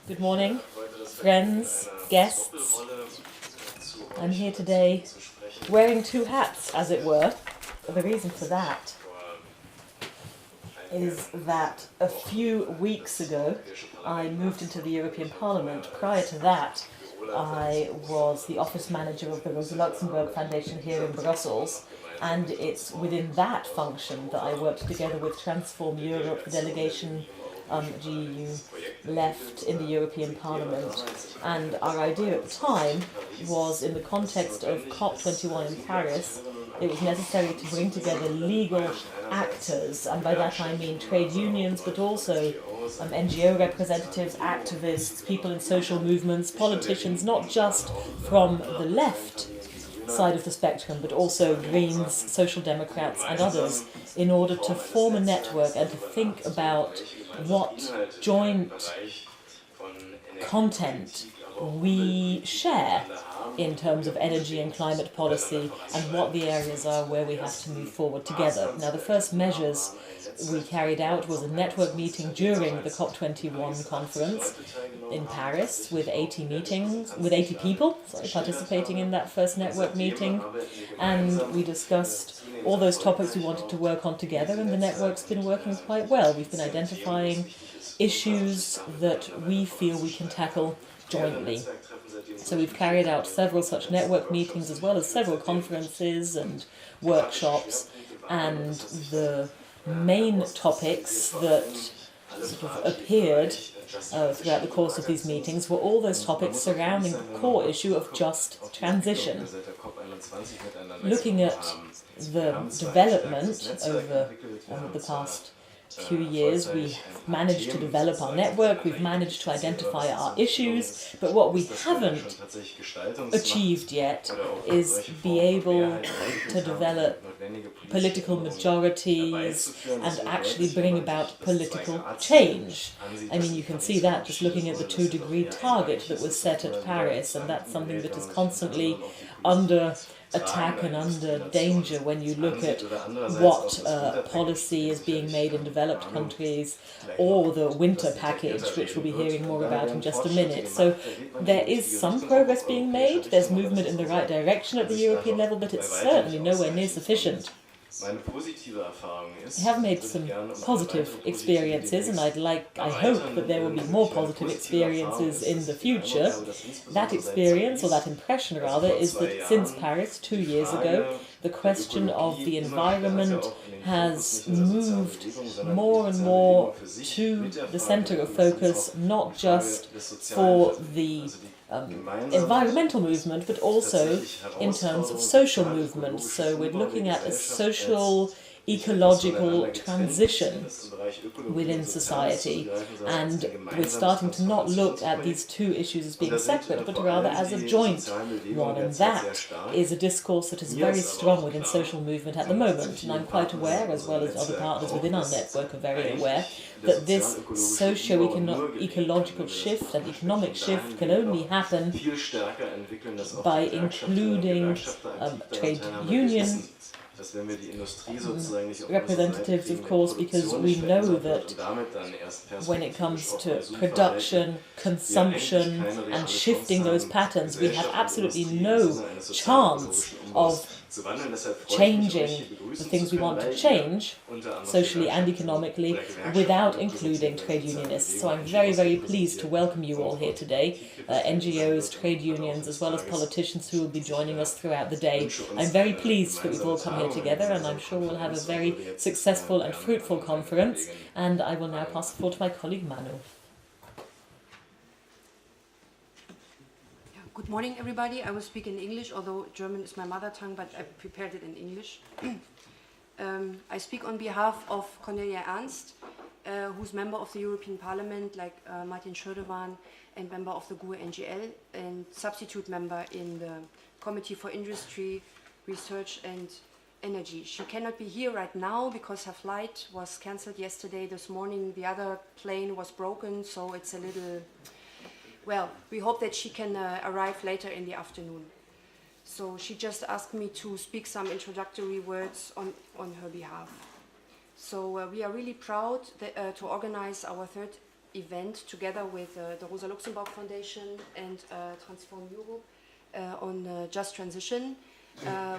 Good morning, friends, guests. I'm here today wearing two hats, as it were. The reason for that is that a few weeks ago I moved into the European Parliament. Prior to that, I was the office manager of the Rosa Luxemburg Foundation here in Brussels, and it's within that function that I worked together with Transform Europe, the delegation GEU left in the European Parliament. And our idea at the time was, in the context of COP21 in Paris, it was necessary to bring together legal actors, and by that I mean trade unions, but also NGO representatives, activists, people in social movements, politicians, not just from the left side of the spectrum, but also Greens, Social Democrats and others, in order to form a network and to think about what joint content we share in terms of energy and climate policy, and what the areas are where we have to move forward together. Now, the first measures we carried out was a network meeting during the COP21 conference in Paris with 80 people participating in that first network meeting, and we discussed all those topics we wanted to work on together, and the network's been working quite well. We've been identifying issues that we feel we can tackle jointly. So we've carried out several such network meetings, as well as several conferences and workshops, and the main topics that sort of appeared throughout the course of these meetings were all those topics surrounding the core issue of just transition. Looking at the development over the past few years, we've managed to develop our network, we've managed to identify our issues, but what we haven't achieved yet is be able to develop political majorities and actually bring about political change. I mean, you can see that just looking at the 2-degree target that was set at Paris, and that's something that is constantly under attack and under danger when you look at what policy is being made in developed countries, or the winter package, which we'll be hearing more about in just a minute. So there is some progress being made, there's movement in the right direction at the European level, but it's certainly nowhere near sufficient. I have made some positive experiences, and I hope that there will be more positive experiences in the future. That experience, or that impression rather, is that since Paris 2 years ago, the question of the environment has moved more and more to the centre of focus, not just for the environmental movement, but also in terms of social movement. So we're looking at a social, ecological transition within society, and we're starting to not look at these two issues as being separate, but rather as a joint one, and that is a discourse that is very strong within social movement at the moment. And I'm quite aware, as well as other partners within our network are very aware, that this socio-ecological shift and economic shift can only happen by including trade union representatives, of course, because we know that when it comes to production, consumption and shifting those patterns, we have absolutely no chance of changing the things we want to change, socially and economically, without including trade unionists. So I'm very, very pleased to welcome you all here today, NGOs, trade unions, as well as politicians who will be joining us throughout the day. I'm very pleased that we've all come here together, and I'm sure we'll have a very successful and fruitful conference. And I will now pass the floor to my colleague Manu. Good morning, everybody. I will speak in English, although German is my mother tongue, but I prepared it in English. I speak on behalf of Cornelia Ernst, who's member of the European Parliament, like Martin Schirdewan, and member of the GUE NGL, and substitute member in the Committee for Industry, Research and Energy. She cannot be here right now because her flight was cancelled yesterday. This morning the other plane was broken, so it's a little... Well, we hope that she can arrive later in the afternoon. So she just asked me to speak some introductory words on her behalf. So we are really proud that, to organize our third event together with the Rosa Luxemburg Foundation and Transform Europe on just transition.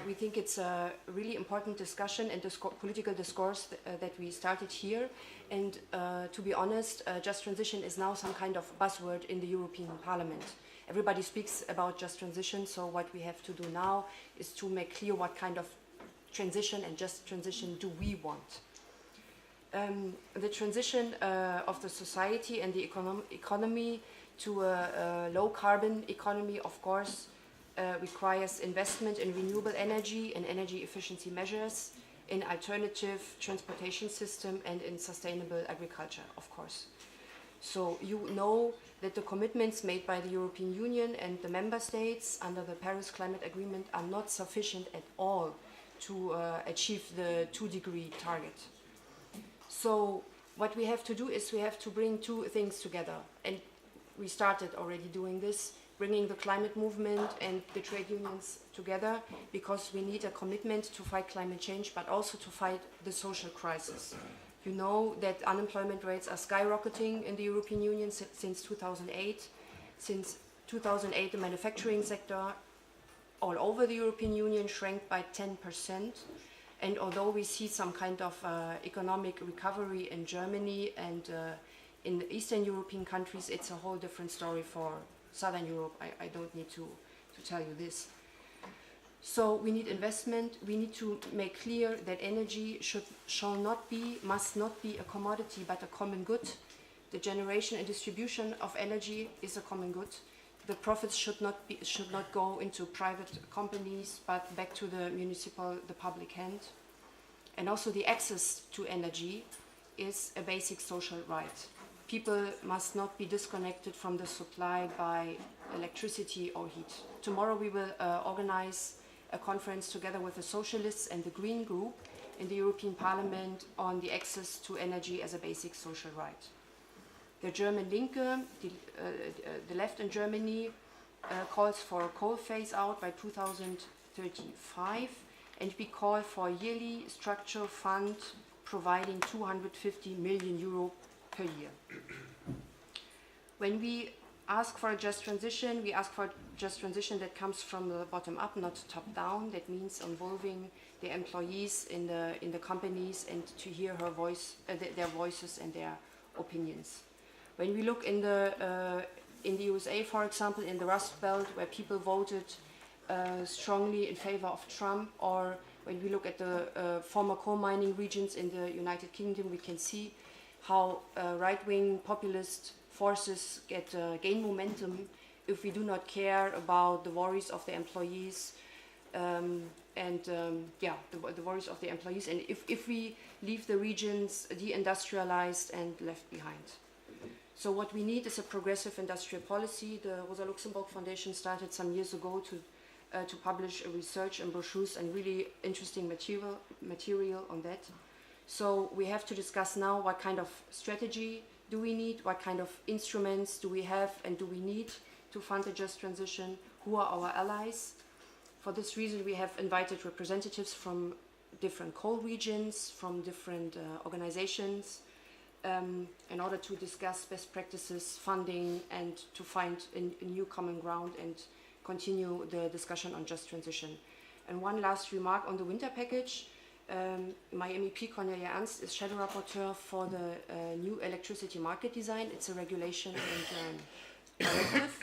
We think it's a really important discussion and political discourse that we started here. And to be honest, just transition is now some kind of buzzword in the European Parliament. Everybody speaks about just transition, so what we have to do now is to make clear what kind of transition and just transition do we want. The transition of the society and the economy to a low-carbon economy, of course, requires investment in renewable energy and energy efficiency measures, in alternative transportation system, and in sustainable agriculture, of course. So you know that the commitments made by the European Union and the member states under the Paris Climate Agreement are not sufficient at all to achieve the 2-degree target. So what we have to do is we have to bring two things together, and we started already doing this, bringing the climate movement and the trade unions together, because we need a commitment to fight climate change, but also to fight the social crisis. You know that unemployment rates are skyrocketing in the European Union since 2008. Since 2008, the manufacturing sector all over the European Union shrank by 10%. And although we see some kind of economic recovery in Germany and in the Eastern European countries, it's a whole different story for Southern Europe. I don't need to tell you this. So we need investment. We need to make clear that energy must not be a commodity, but a common good. The generation and distribution of energy is a common good. The profits should not go into private companies, but back to the public hand. And also the access to energy is a basic social right. People must not be disconnected from the supply by electricity or heat. Tomorrow we will organize a conference together with the Socialists and the Green Group in the European Parliament on the access to energy as a basic social right. The German Linke, the left in Germany, calls for a coal phase out by 2035, and we call for a yearly structural fund providing 250 million euro per year. When we ask for a just transition, we ask for a just transition that comes from the bottom up, not top down. That means involving the employees in the companies and to hear their voices and their opinions. When we look in the USA, for example, in the Rust Belt, where people voted strongly in favor of Trump, or when we look at the former coal mining regions in the United Kingdom, we can see how right-wing populist forces gain momentum if we do not care about the worries of the employees the worries of the employees, and if we leave the regions deindustrialized and left behind. So what we need is a progressive industrial policy. The Rosa Luxemburg Foundation started some years ago to publish research and brochures and really interesting material on that. So we have to discuss now what kind of strategy do we need, what kind of instruments do we have and do we need to fund a just transition, who are our allies. For this reason, we have invited representatives from different coal regions, from different organizations, in order to discuss best practices, funding, and to find a new common ground and continue the discussion on just transition. And one last remark on the winter package. My MEP Cornelia Ernst is shadow rapporteur for the new electricity market design. It's a regulation and directive,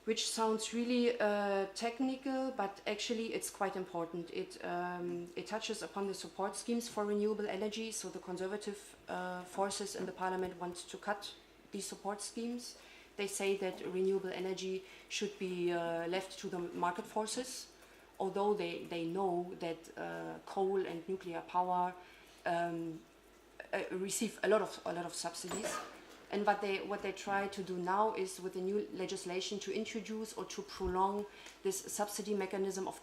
which sounds really technical, but actually it's quite important. It touches upon the support schemes for renewable energy, so the conservative forces in the parliament want to cut these support schemes. They say that renewable energy should be left to the market forces, although they know that coal and nuclear power receive a lot of subsidies. And what they try to do now is, with the new legislation, to introduce or to prolong this subsidy mechanism of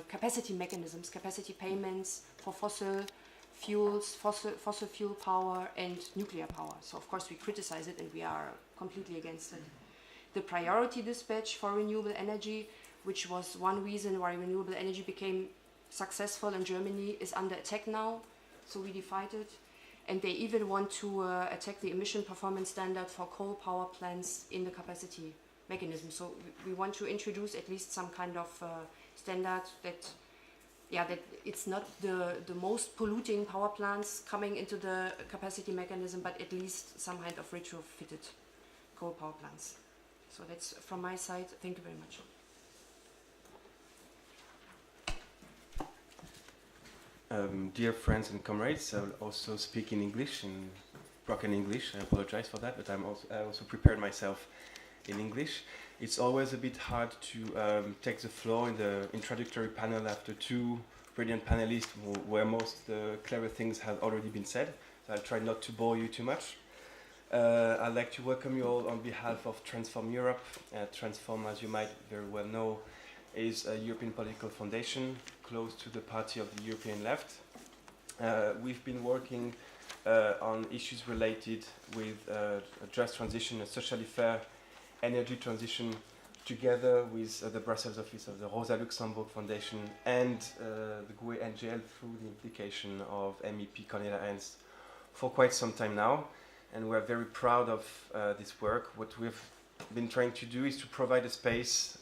capacity mechanisms, capacity payments for fossil fuels, fossil fuel power and nuclear power. So of course we criticize it and we are completely against it. The priority dispatch for renewable energy, which was one reason why renewable energy became successful in Germany, is under attack now. so we defied it. And they even want to attack the emission performance standard for coal power plants in the capacity mechanism. So we want to introduce at least some kind of standard that, yeah, that it's not the most polluting power plants coming into the capacity mechanism, but at least some kind of retrofitted coal power plants. So that's from my side. Thank you very much. Dear friends and comrades, I will also speak in English, in broken English. I apologize for that, but I also prepared myself in English. It's always a bit hard to take the floor in the introductory panel after two brilliant panelists where most of the clever things have already been said. So I'll try not to bore you too much. I'd like to welcome you all on behalf of Transform Europe. Transform, as you might very well know, is a European political foundation close to the party of the European left. We've been working on issues related with a just transition, a socially fair energy transition, together with the Brussels office of the Rosa Luxemburg Foundation and the GUE NGL through the implication of MEP Cornelia Ernst for quite some time now. And we're very proud of this work. What we've been trying to do is to provide a space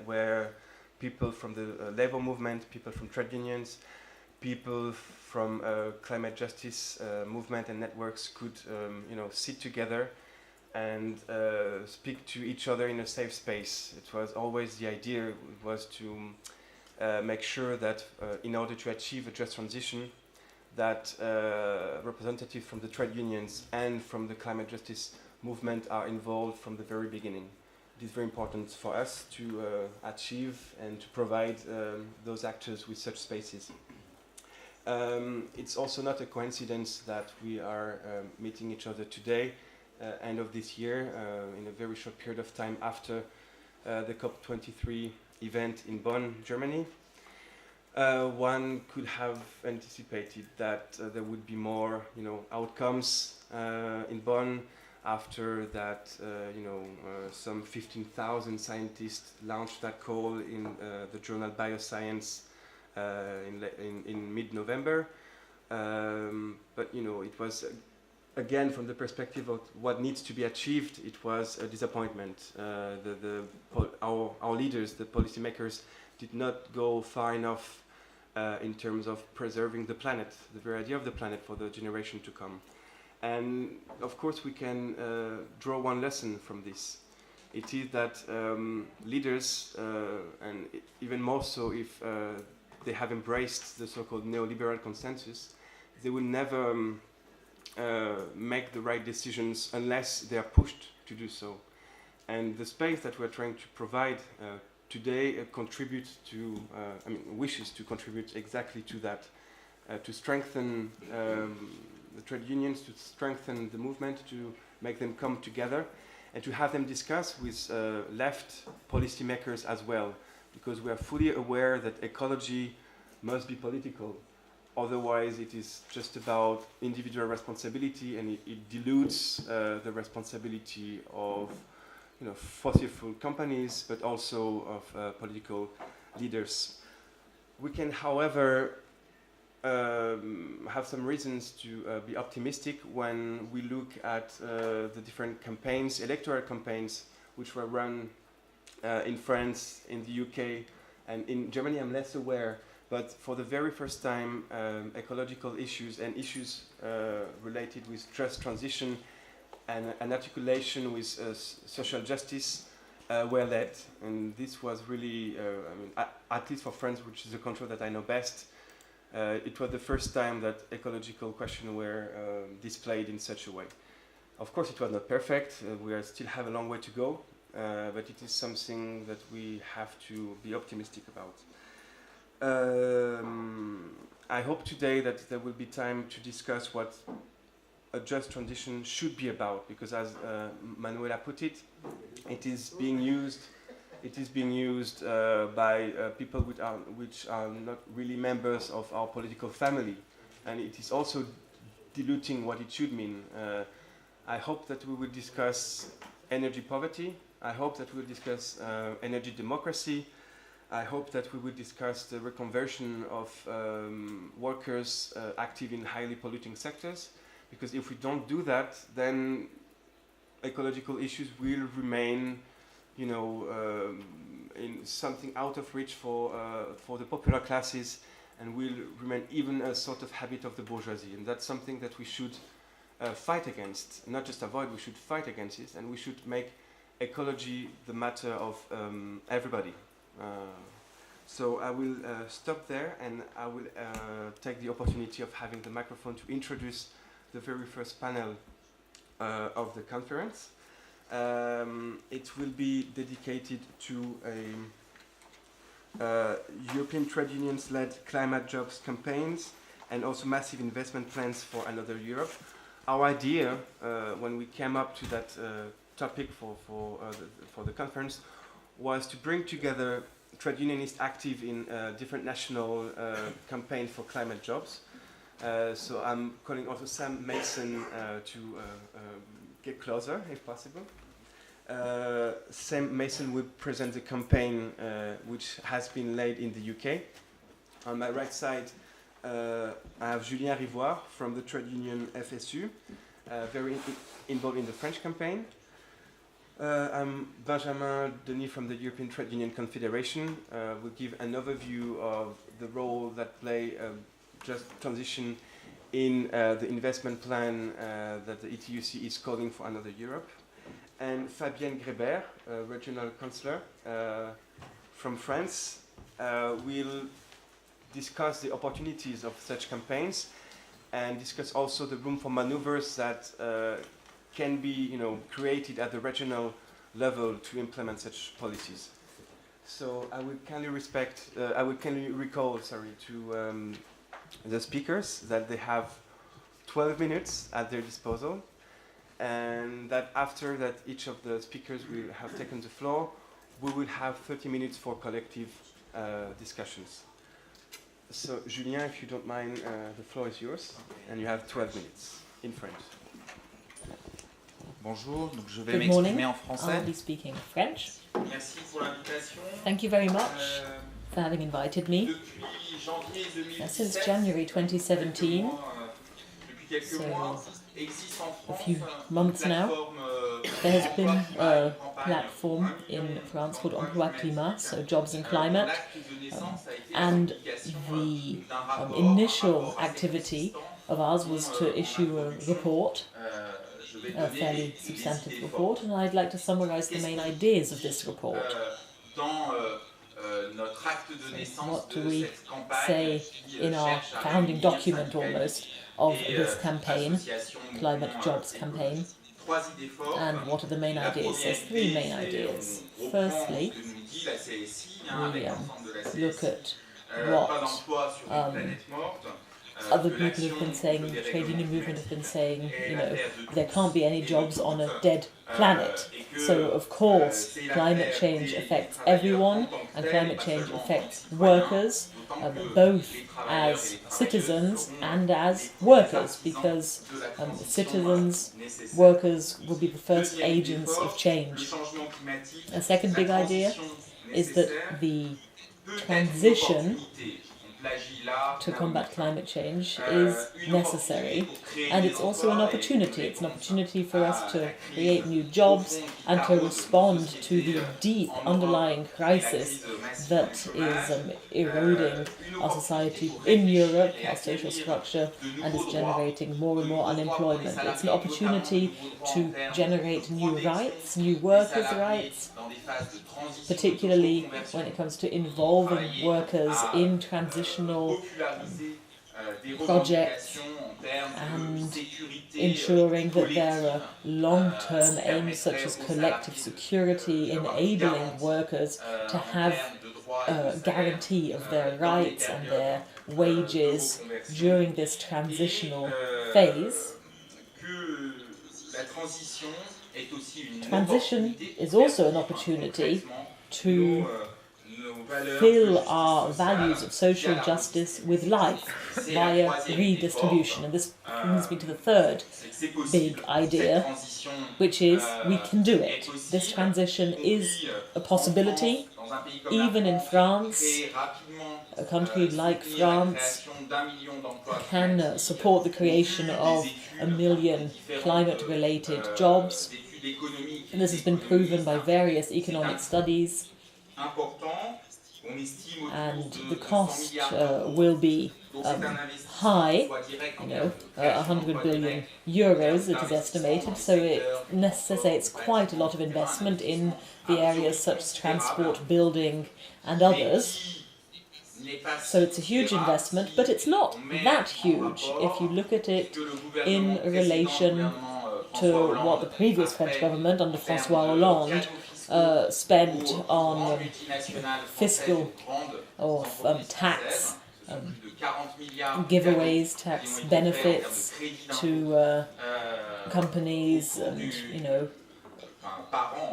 where people from the labor movement, people from trade unions, people from climate justice movement and networks could sit together and speak to each other in a safe space. It was always the idea was to make sure that in order to achieve a just transition, that representatives from the trade unions and from the climate justice movement are involved from the very beginning. It is very important for us to achieve and to provide those actors with such spaces. It's also not a coincidence that we are meeting each other today, end of this year, in a very short period of time after the COP23 event in Bonn, Germany. One could have anticipated that there would be more, outcomes in Bonn. After that, some 15,000 scientists launched that call in the journal Bioscience in mid-November. But it was again from the perspective of what needs to be achieved. It was a disappointment. Our leaders, the policymakers, did not go far enough in terms of preserving the planet, the very idea of the planet for the generation to come. And of course we can draw one lesson from this. It is that leaders, and even more so if they have embraced the so-called neoliberal consensus, they will never make the right decisions unless they are pushed to do so. And the space that we're trying to provide today contributes to, wishes to contribute exactly to that, to strengthen the trade unions, to strengthen the movement, to make them come together, and to have them discuss with left policymakers as well, because we are fully aware that ecology must be political. Otherwise, it is just about individual responsibility, and it dilutes the responsibility of fossil fuel companies, but also of political leaders. We can, however, have some reasons to be optimistic when we look at the different campaigns, electoral campaigns, which were run in France, in the UK, and in Germany. I'm less aware, but for the very first time, ecological issues and issues related with just transition and an articulation with social justice were led. And this was really, at least for France, which is the country that I know best, it was the first time that ecological questions were displayed in such a way. Of course, it was not perfect. We still have a long way to go, but it is something that we have to be optimistic about. I hope today that there will be time to discuss what a just transition should be about, because as Manuela put it, it is being used by people which are not really members of our political family, and it is also diluting what it should mean. I hope that we will discuss energy poverty. I hope that we will discuss energy democracy. I hope that we will discuss the reconversion of workers active in highly polluting sectors, because if we don't do that, then ecological issues will remain, in something out of reach for the popular classes, and will remain even a sort of habit of the bourgeoisie. And that's something that we should fight against, not just avoid, we should fight against it, and we should make ecology the matter of everybody. So I will stop there, and I will take the opportunity of having the microphone to introduce the very first panel of the conference. It will be dedicated to European trade unions-led climate jobs campaigns and also massive investment plans for another Europe. Our idea, when we came up to that topic for the conference, was to bring together trade unionists active in different national campaigns for climate jobs. So I'm calling also Sam Mason to get closer, if possible. Sam Mason will present the campaign which has been laid in the UK. On my right side, I have Julien Rivoire from the trade union FSU, very involved in the French campaign. I'm Benjamin Denis from the European Trade Union Confederation. We'll give an overview of the role that play just transition in the investment plan that the ETUC is calling for another Europe. And Fabienne Grébert, regional councillor from France, will discuss the opportunities of such campaigns and discuss also the room for maneuvers that can be, created at the regional level to implement such policies. So I will kindly recall, to the speakers that they have 12 minutes at their disposal, and that after that each of the speakers will have taken the floor, we will have 30 minutes for collective discussions. So Julien, if you don't mind, the floor is yours, and you have 12 minutes in French. Bonjour, donc je vais Good morning. m'exprimer en français. I'll be speaking French. Merci pour l'invitation. Thank you very much for having invited me. Depuis janvier 2017, Since January 2017, depuis quelques mois, existe en a France few months now, there has been a platform in France called Emploi Climat, so Jobs and Climate, and the initial activity of ours was to issue a report, a fairly substantive report, and I'd like to summarize the main ideas of this report. What do we say in our founding document almost of this campaign, Climate Jobs Campaign, and what are the main ideas? There's three main ideas. Firstly, we look at what other people have been saying, the trade union movement have been saying, there can't be any jobs on a dead planet. So of course climate change affects everyone, and climate change affects workers, both as citizens and as workers, because citizens, workers will be the first agents of change. A second big idea is that the transition to combat climate change is necessary, and it's also an opportunity. It's an opportunity for us to create new jobs and to respond to the deep underlying crisis that is eroding our society in Europe, our social structure, and is generating more and more unemployment. It's an opportunity to generate new rights, new workers' rights, particularly when it comes to involving workers in transitional projects and ensuring that there are long-term aims such as collective security, enabling workers to have a guarantee of their rights and their wages during this transitional phase. Transition is also an opportunity to fill our values of social justice with life via redistribution. And this brings me to the third big idea, which is we can do it. This transition is a possibility. Even in France, a country like France can support the creation of 1 million climate-related jobs. And this has been proven by various economic studies. And the cost will be high, 100 billion euros it is estimated, so it necessitates quite a lot of investment in the areas such as transport, building and others. So it's a huge investment, but it's not that huge if you look at it in relation to what the previous French government under François Hollande spent on fiscal or tax giveaways, tax benefits to companies, and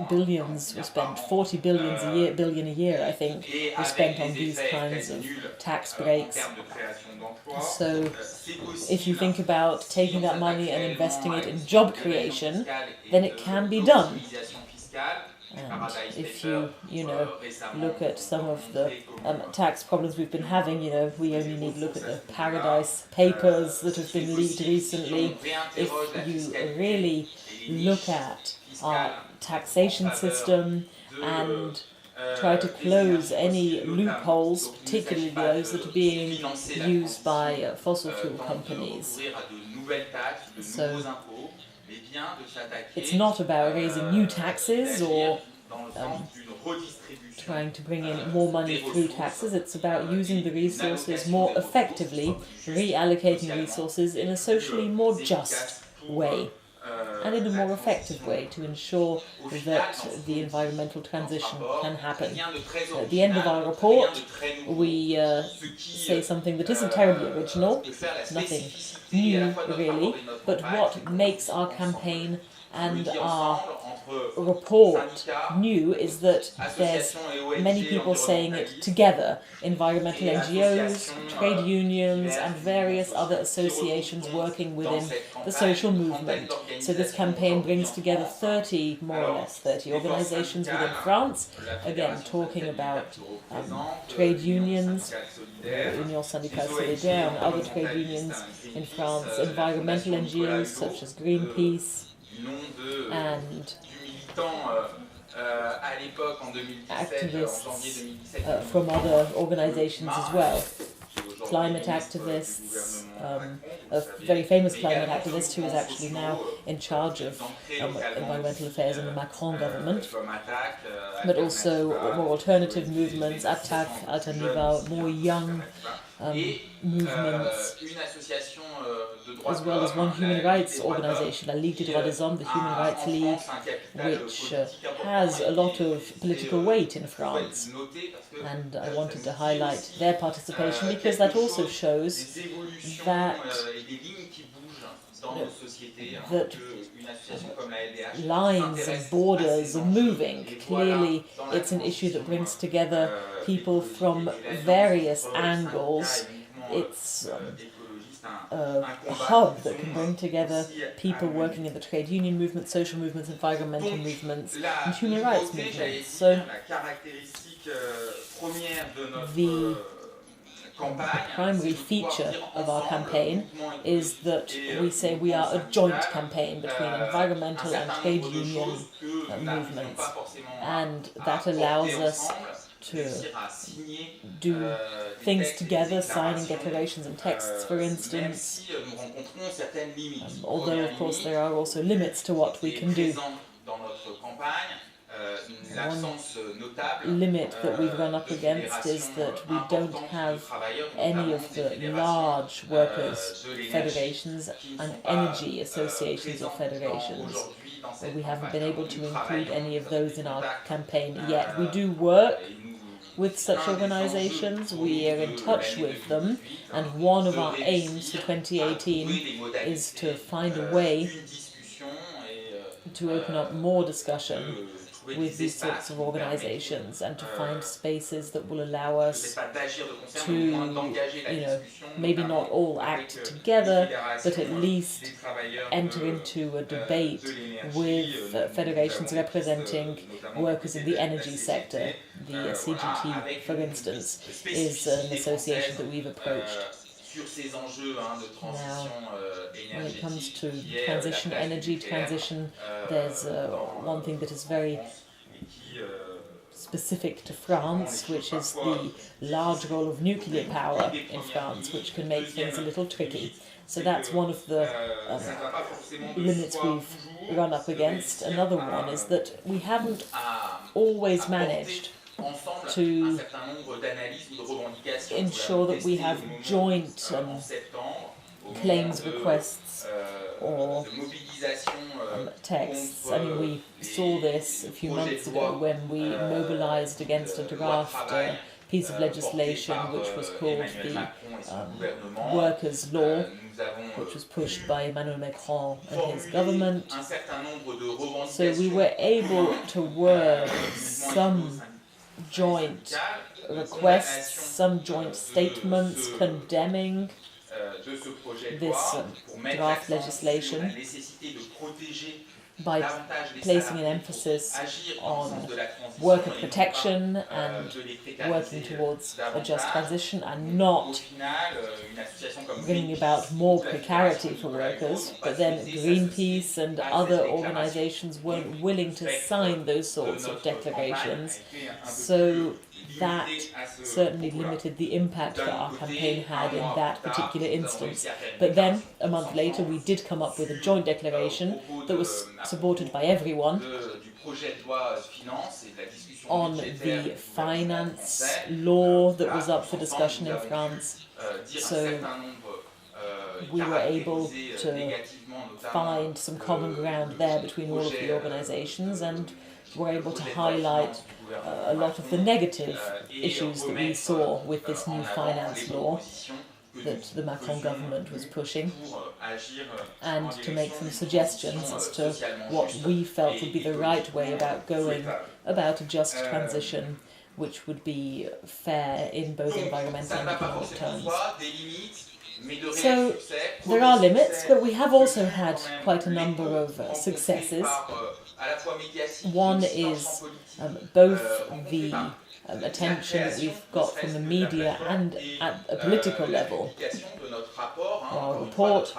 billions were spent, 40 billion a year, I think, were spent on these kinds of tax breaks. So if you think about taking that money and investing it in job creation, then it can be done. And if you look at some of the tax problems we've been having, we only need to look at the Paradise Papers that have been leaked recently. If you really look at our taxation system and try to close any loopholes, particularly those that are being used by fossil fuel companies. So it's not about raising new taxes or trying to bring in more money through taxes. It's about using the resources more effectively, reallocating resources in a socially more just way and in a more effective way to ensure that the environmental transition can happen. At the end of our report, we say something that isn't terribly original, nothing new really, but what makes our campaign and our report new is that there's many people saying it together. Environmental NGOs, trade unions and various other associations working within the social movement. So this campaign brings together 30 organizations within France, again talking about trade unions, Union Syndicale Solidaire and other trade unions in France, environmental NGOs such as Greenpeace, and activists from other organizations as well. Climate activists, a very famous climate activist who is actually now in charge of environmental affairs in the Macron government, but also more alternative movements, Attaque, Alternativa, more young movements, as well as one human rights organisation, La Ligue des Droits des Hommes, the Human Rights League, which has a lot of political weight in France. And I wanted to highlight their participation because that also shows that lines and borders are moving. Clearly, it's an issue that brings together people from various angles. It's a hub that can bring together people working in the trade union movement, social movements, environmental movements, and human rights movements. So the primary feature of our campaign is that we say we are a joint campaign between environmental and trade union movements, and that allows us to do things together, signing declarations and texts, for instance, although of course there are also limits to what we can do. One limit that we've run up against is that we don't have any of the large workers' federations and energy associations or federations. We haven't been able to include any of those in our campaign yet. We do work with such organizations, we are in touch with them, and one of our aims for 2018 is to find a way to open up more discussion with these sorts of organizations and to find spaces that will allow us to, maybe not all act together, but at least enter into a debate with federations representing workers in the energy sector. The CGT, for instance, is an association that we've approached. Now, when it comes to energy transition, there's one thing that is very specific to France, which is the large role of nuclear power in France, which can make things a little tricky. So that's one of the limits we've run up against. Another one is that we haven't always managed to ensure that we have joint claims requests or texts. I mean, we saw this a few months ago when we mobilized against a draft piece of legislation which was called the Workers' Law, which was pushed by Emmanuel Macron and his government. So we were able to word some joint requests, some joint statements condemning this draft legislation by placing an emphasis on worker protection and working towards a just transition and not bringing about more precarity for workers. But then Greenpeace and other organizations weren't willing to sign those sorts of declarations, so that certainly limited the impact that our campaign had in that particular instance. But then, a month later, we did come up with a joint declaration that was supported by everyone on the finance law that was up for discussion in France. So we were able to find some common ground there between all of the organizations, and were able to highlight a lot of the negative issues that we saw with this new finance law that the Macron government was pushing, and to make some suggestions as to what we felt would be the right way about going about a just transition which would be fair in both environmental and economic terms. So there are limits, but we have also had quite a number of successes. One is both the attention that we've got from the media and at a political level. Our report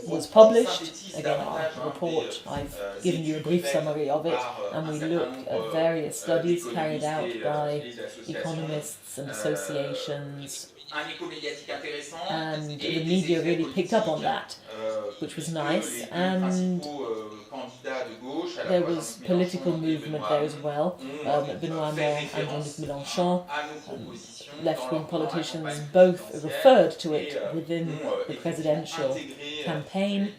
was published. Again, our report, I've given you a brief summary of it, and we look at various studies carried out by economists and associations, and the media really picked up on that, which was nice, and there was political movement there as well. Benoît Hamon and Jean-Luc Mélenchon, left-wing politicians, both referred to it within the presidential campaign,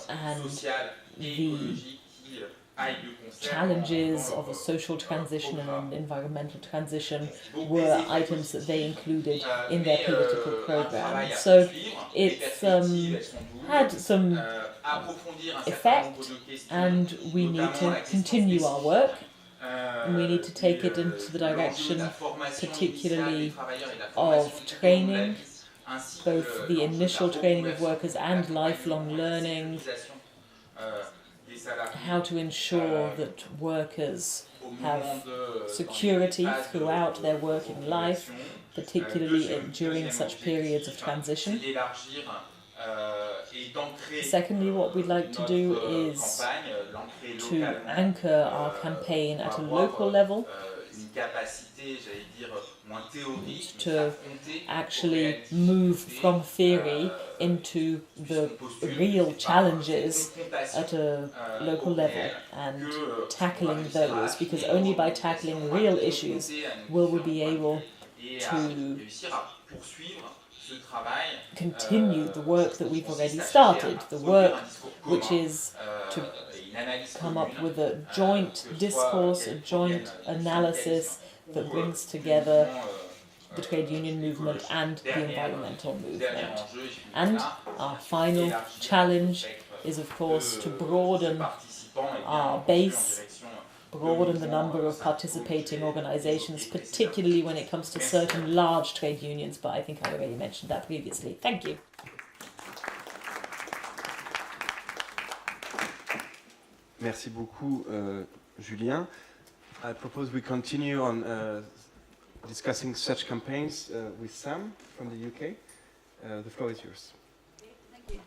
and the challenges of a social transition and an environmental transition were items that they included in their political program. So it's had some effect, and we need to continue our work. We need to take it into the direction particularly of training, both the initial training of workers and lifelong learning, how to ensure that workers have security throughout their working life, particularly during such periods of transition. Secondly, what we'd like to do is to anchor our campaign at a local level, to actually move from theory into the real challenges at a local level and tackling those, because only by tackling real issues will we be able to continue the work that we've already started, the work which is to come up with a joint discourse, a joint analysis that brings together the trade union movement and the environmental movement. And our final challenge is, of course, to broaden our base, broaden the number of participating organizations, particularly when it comes to certain large trade unions, but I think I already mentioned that previously. Thank you. Merci beaucoup, Julien. I propose we continue on discussing such campaigns with Sam from the UK. The floor is yours. Thank you.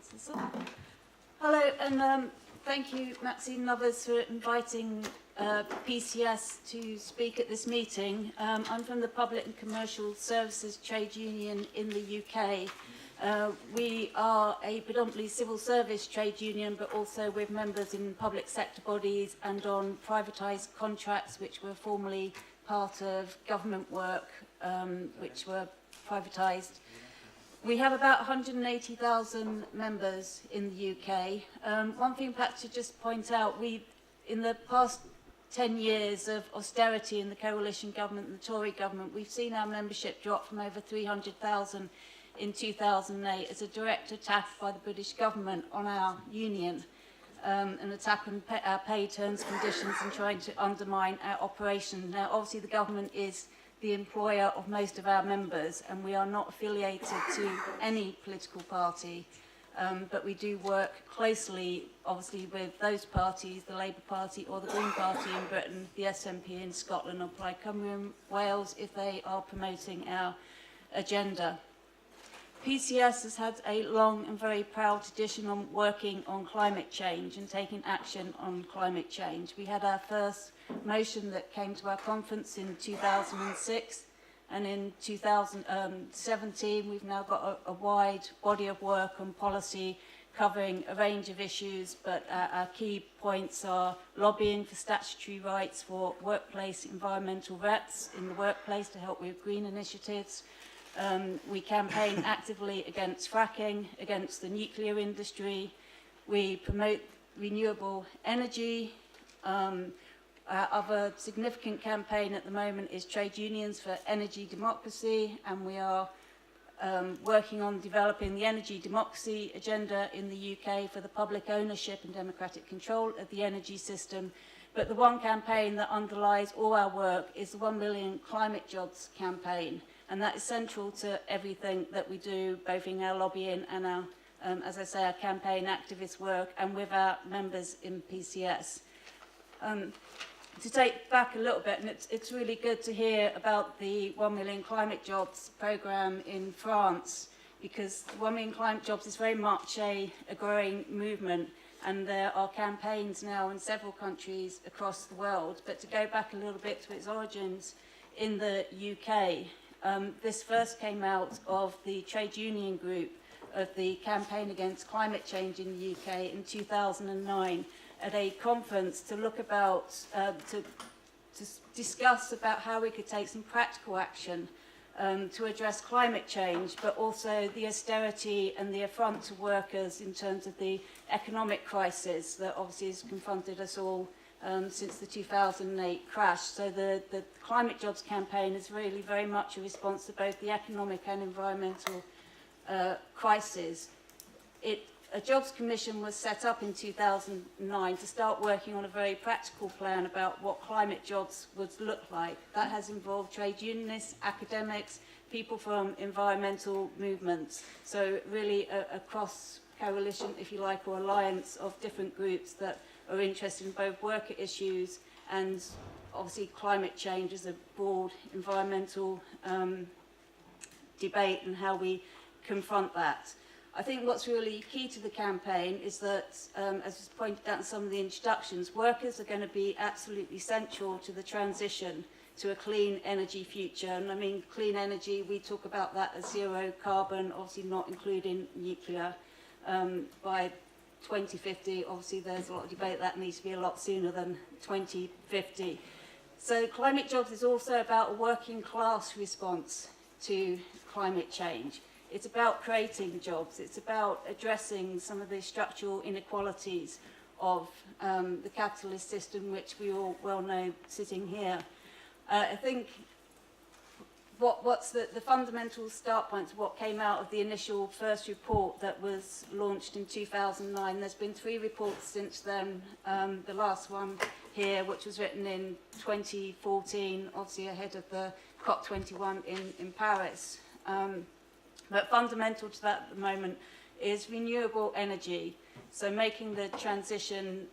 Hello, and thank you, Maxine Lovers, for inviting PCS to speak at this meeting. I'm from the Public and Commercial Services Trade Union in the UK. We are a predominantly civil service trade union, but also with members in public sector bodies and on privatised contracts, which were formerly part of government work, which were privatised. We have about 180,000 members in the UK. One thing perhaps to just point out, in the past 10 years of austerity in the coalition government and the Tory government, we've seen our membership drop from over 300,000 in 2008 as a direct attack by the British government on our union, an attack on our pay terms, conditions, and trying to undermine our operation. Now, obviously, the government is the employer of most of our members, and we are not affiliated to any political party, but we do work closely, obviously, with those parties, the Labour Party or the Green Party in Britain, the SNP in Scotland, or Plaid Cymru in Wales, if they are promoting our agenda. PCS has had a long and very proud tradition on working on climate change and taking action on climate change. We had our first motion that came to our conference in 2006, and in 2017 we've now got a wide body of work on policy covering a range of issues, but our key points are lobbying for statutory rights for workplace environmental reps in the workplace to help with green initiatives. We campaign actively against fracking, against the nuclear industry. We promote renewable energy. Our other significant campaign at the moment is trade unions for energy democracy, and we are working on developing the energy democracy agenda in the UK for the public ownership and democratic control of the energy system. But the one campaign that underlies all our work is the 1 Million Climate Jobs campaign. And that is central to everything that we do, both in our lobbying and our, as I say, our campaign activist work, and with our members in PCS. To take back a little bit, and it's really good to hear about the 1 Million Climate Jobs programme in France, because 1 Million Climate Jobs is very much a growing movement, and there are campaigns now in several countries across the world. But to go back a little bit to its origins in the UK, this first came out of the trade union group of the campaign against climate change in the UK in 2009 at a conference to look about, to discuss about how we could take some practical action to address climate change, but also the austerity and the affront to workers in terms of the economic crisis that obviously has confronted us all since the 2008 crash. So the Climate Jobs campaign is really very much a response to both the economic and environmental crisis. A Jobs Commission was set up in 2009 to start working on a very practical plan about what climate jobs would look like. That has involved trade unionists, academics, people from environmental movements. So really a cross coalition, if you like, or alliance of different groups that are interested in both worker issues and obviously climate change as a broad environmental debate and how we confront that. I think what's really key to the campaign is that, as was pointed out in some of the introductions, workers are going to be absolutely central to the transition to a clean energy future. And I mean, clean energy, we talk about that as zero carbon, obviously not including nuclear, by 2050. Obviously, there's a lot of debate that needs to be a lot sooner than 2050. So climate jobs is also about a working class response to climate change. It's about creating jobs. It's about addressing some of the structural inequalities of the capitalist system, which we all well know sitting here. I think what's the fundamental start points, what came out of the initial first report that was launched in 2009. There's been 3 reports since then. The last one here, which was written in 2014, obviously ahead of the COP21 in Paris. But fundamental to that at the moment is renewable energy. So making the transition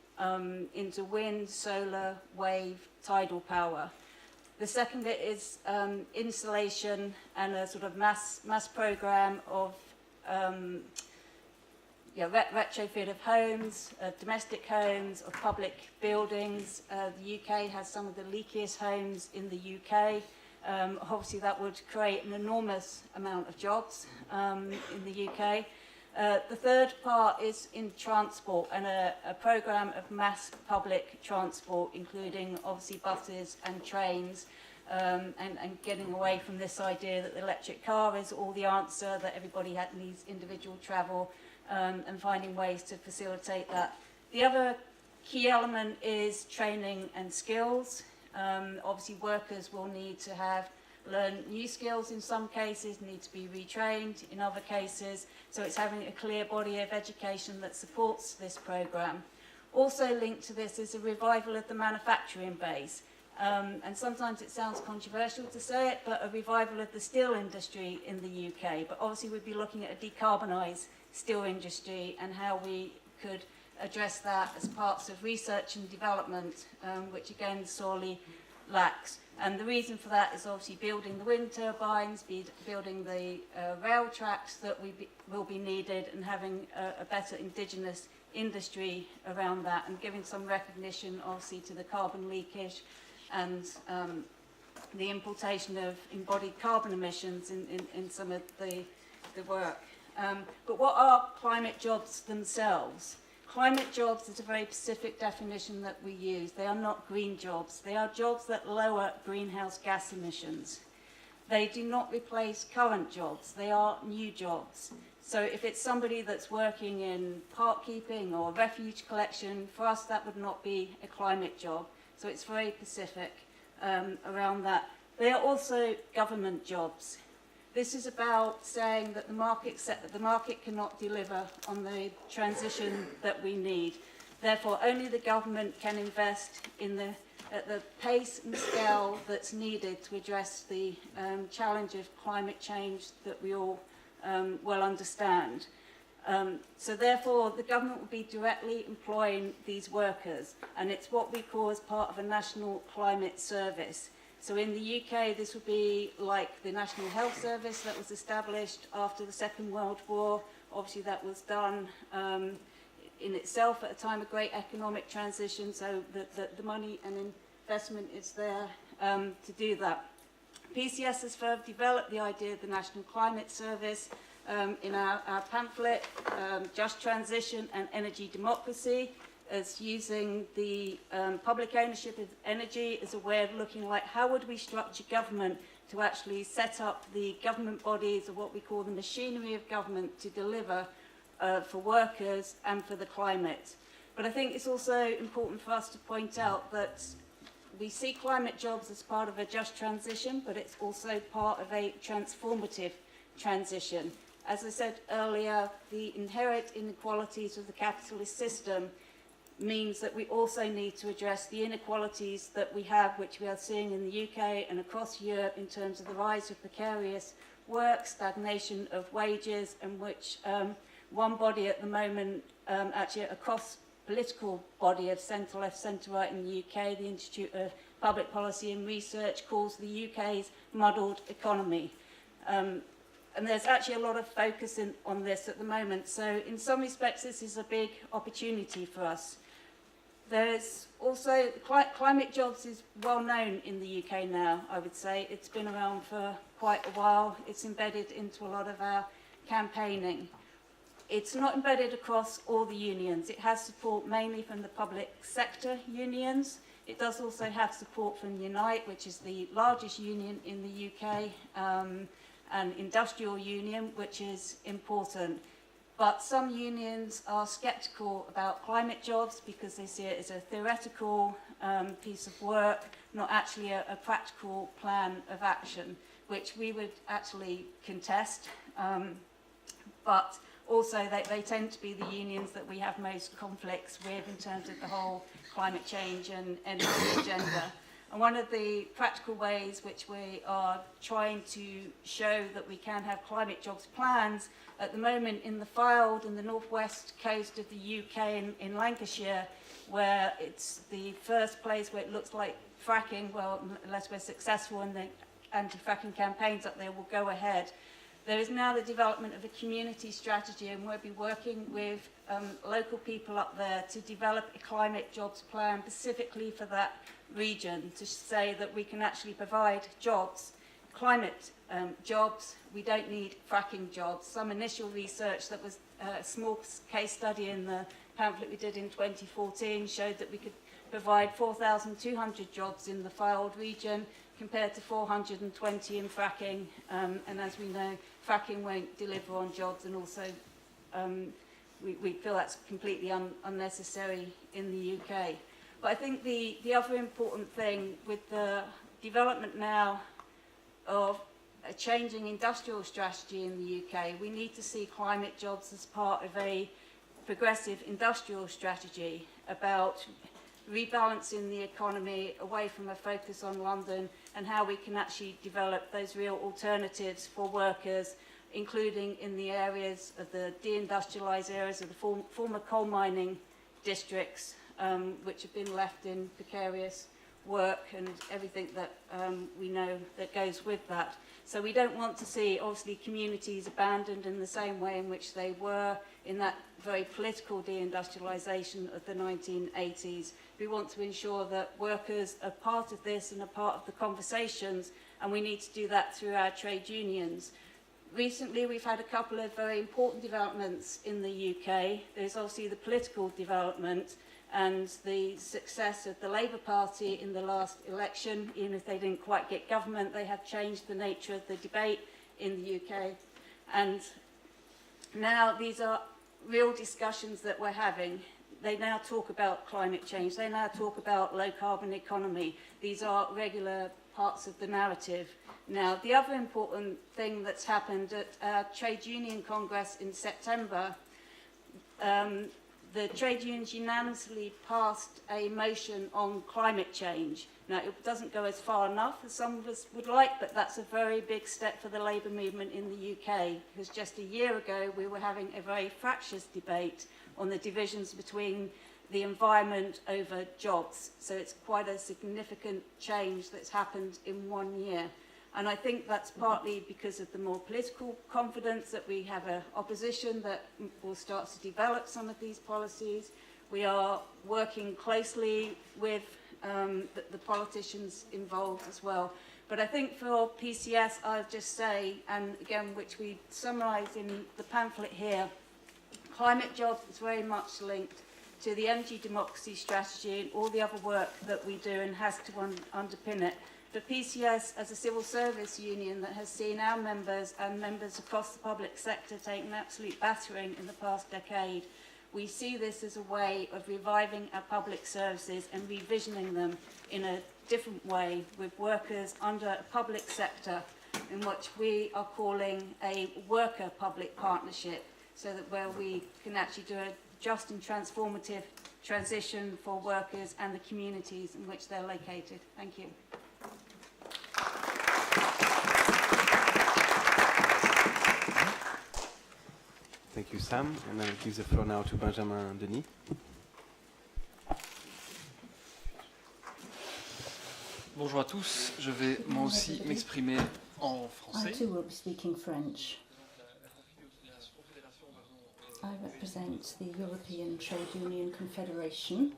into wind, solar, wave, tidal power. The second bit is installation and a sort of mass program of retrofit of homes, domestic homes, of public buildings. The UK has some of the leakiest homes in the UK. Obviously that would create an enormous amount of jobs in the UK. The third part is in transport and a programme of mass public transport, including obviously buses and trains, and getting away from this idea that the electric car is all the answer, that everybody needs individual travel, and finding ways to facilitate that. The other key element is training and skills. Obviously workers will need to learn new skills in some cases, need to be retrained in other cases, so it's having a clear body of education that supports this programme. Also linked to this is a revival of the manufacturing base, and sometimes it sounds controversial to say it, but a revival of the steel industry in the UK, but obviously we'd be looking at a decarbonised steel industry and how we could address that as parts of research and development, which again sorely lacks. And the reason for that is obviously building the wind turbines, building the rail tracks that will be needed, and having a better indigenous industry around that, and giving some recognition obviously to the carbon leakage and the importation of embodied carbon emissions in some of the work. But what are climate jobs themselves? Climate jobs is a very specific definition that we use. They are not green jobs. They are jobs that lower greenhouse gas emissions. They do not replace current jobs. They are new jobs. So if it's somebody that's working in park keeping or refuge collection, for us that would not be a climate job. So it's very specific around that. They are also government jobs. This is about saying that the market cannot deliver on the transition that we need. Therefore, only the government can invest at the pace and scale that's needed to address the challenge of climate change that we all well understand. So therefore, the government will be directly employing these workers, and it's what we call as part of a national climate service. So in the UK, this would be like the National Health Service that was established after the Second World War. Obviously, that was done in itself at a time of great economic transition, so the money and investment is there to do that. PCS has further developed the idea of the National Climate Service in our pamphlet, Just Transition and Energy Democracy, as using the public ownership of energy as a way of looking like how would we structure government to actually set up the government bodies, or what we call the machinery of government, to deliver for workers and for the climate. But I think it's also important for us to point out that we see climate jobs as part of a just transition, but it's also part of a transformative transition. As I said earlier, the inherent inequalities of the capitalist system means that we also need to address the inequalities that we have, which we are seeing in the UK and across Europe in terms of the rise of precarious work, stagnation of wages, and which one body at the moment, actually across political body of centre-left, centre-right in the UK, the Institute of Public Policy and Research, calls the UK's muddled economy. And there's actually a lot of focus on this at the moment. So in some respects, this is a big opportunity for us. There's also, climate jobs is well known in the UK now, I would say. It's been around for quite a while. It's embedded into a lot of our campaigning. It's not embedded across all the unions. It has support mainly from the public sector unions. It does also have support from Unite, which is the largest union in the UK, and industrial union, which is important. But some unions are sceptical about climate jobs because they see it as a theoretical piece of work, not actually a practical plan of action. which we would actually contest, but also they tend to be the unions that we have most conflicts with in terms of the whole climate change and energy agenda. And one of the practical ways which we are trying to show that we can have climate jobs plans at the moment in the Fylde and the northwest coast of the UK in Lancashire, where it's the first place where it looks like fracking, well, unless we're successful in the anti-fracking campaigns up there, will go ahead. There is now the development of a community strategy, and we'll be working with local people up there to develop a climate jobs plan specifically for that region, to say that we can actually provide jobs, climate jobs. We don't need fracking jobs. Some initial research that was a small case study in the pamphlet we did in 2014 showed that we could provide 4,200 jobs in the Fylde region compared to 420 in fracking, and as we know, fracking won't deliver on jobs, and also we feel that's completely unnecessary in the UK. But I think the other important thing with the development now of a changing industrial strategy in the UK, we need to see climate jobs as part of a progressive industrial strategy about rebalancing the economy away from a focus on London, and how we can actually develop those real alternatives for workers, including in the areas of the deindustrialised areas of the former coal mining districts, which have been left in precarious work and everything that we know that goes with that. So we don't want to see, obviously, communities abandoned in the same way in which they were in that very political deindustrialisation of the 1980s. We want to ensure that workers are part of this and are part of the conversations, and we need to do that through our trade unions. Recently, we've had a couple of very important developments in the UK. There's obviously the political development and the success of the Labour Party in the last election. Even if they didn't quite get government, they have changed the nature of the debate in the UK. And now these are real discussions that we're having. They now talk about climate change. They now talk about low carbon economy. These are regular parts of the narrative. Now, the other important thing that's happened at our Trade Union Congress in September, the trade unions unanimously passed a motion on climate change. Now, it doesn't go as far enough as some of us would like, but that's a very big step for the labour movement in the UK, because just a year ago we were having a very fractious debate on the divisions between the environment over jobs. So it's quite a significant change that's happened in 1 year. And I think that's partly because of the more political confidence that we have an opposition that will start to develop some of these policies. We are working closely with the politicians involved as well. But I think for PCS, I'll just say, and again, which we summarise in the pamphlet here, climate jobs is very much linked to the energy democracy strategy and all the other work that we do, and has to underpin it. For PCS, as a civil service union that has seen our members and members across the public sector take an absolute battering in the past decade, we see this as a way of reviving our public services and revisioning them in a different way with workers under a public sector in which we are calling a worker public partnership, so that where we can actually do a just and transformative transition for workers and the communities in which they're located. Thank you. Thank you, Sam. And I give the floor now to Benjamin Denis. Bonjour à tous, je vais moi aussi m'exprimer en français. I too will be speaking French. I represent the European Trade Union Confederation.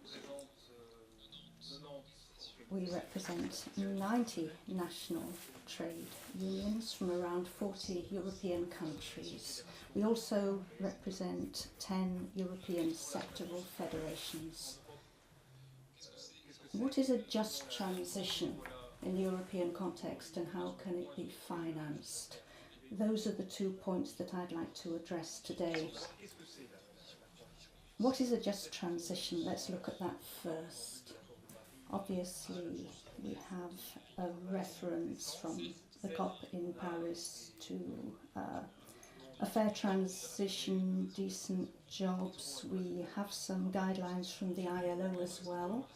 We represent 90 national trade unions from around 40 European countries. We also represent 10 European sectoral federations. What is a just transition in the European context, and how can it be financed? Those are the 2 points that I'd like to address today. What is a just transition? Let's look at that first. Obviously, we have a reference from the COP in Paris to a fair transition, decent jobs. We have some guidelines from the ILO as well.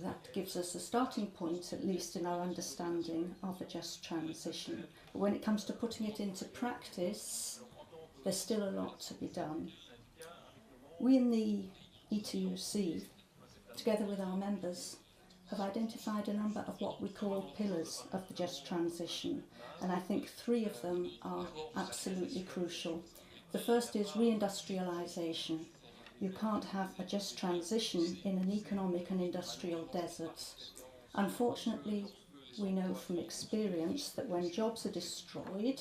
That gives us a starting point, at least in our understanding of a just transition. But when it comes to putting it into practice, there's still a lot to be done. We in the ETUC, together with our members, have identified a number of what we call pillars of the just transition, and I think 3 of them are absolutely crucial. The first is reindustrialisation. You can't have a just transition in an economic and industrial desert. Unfortunately, we know from experience that when jobs are destroyed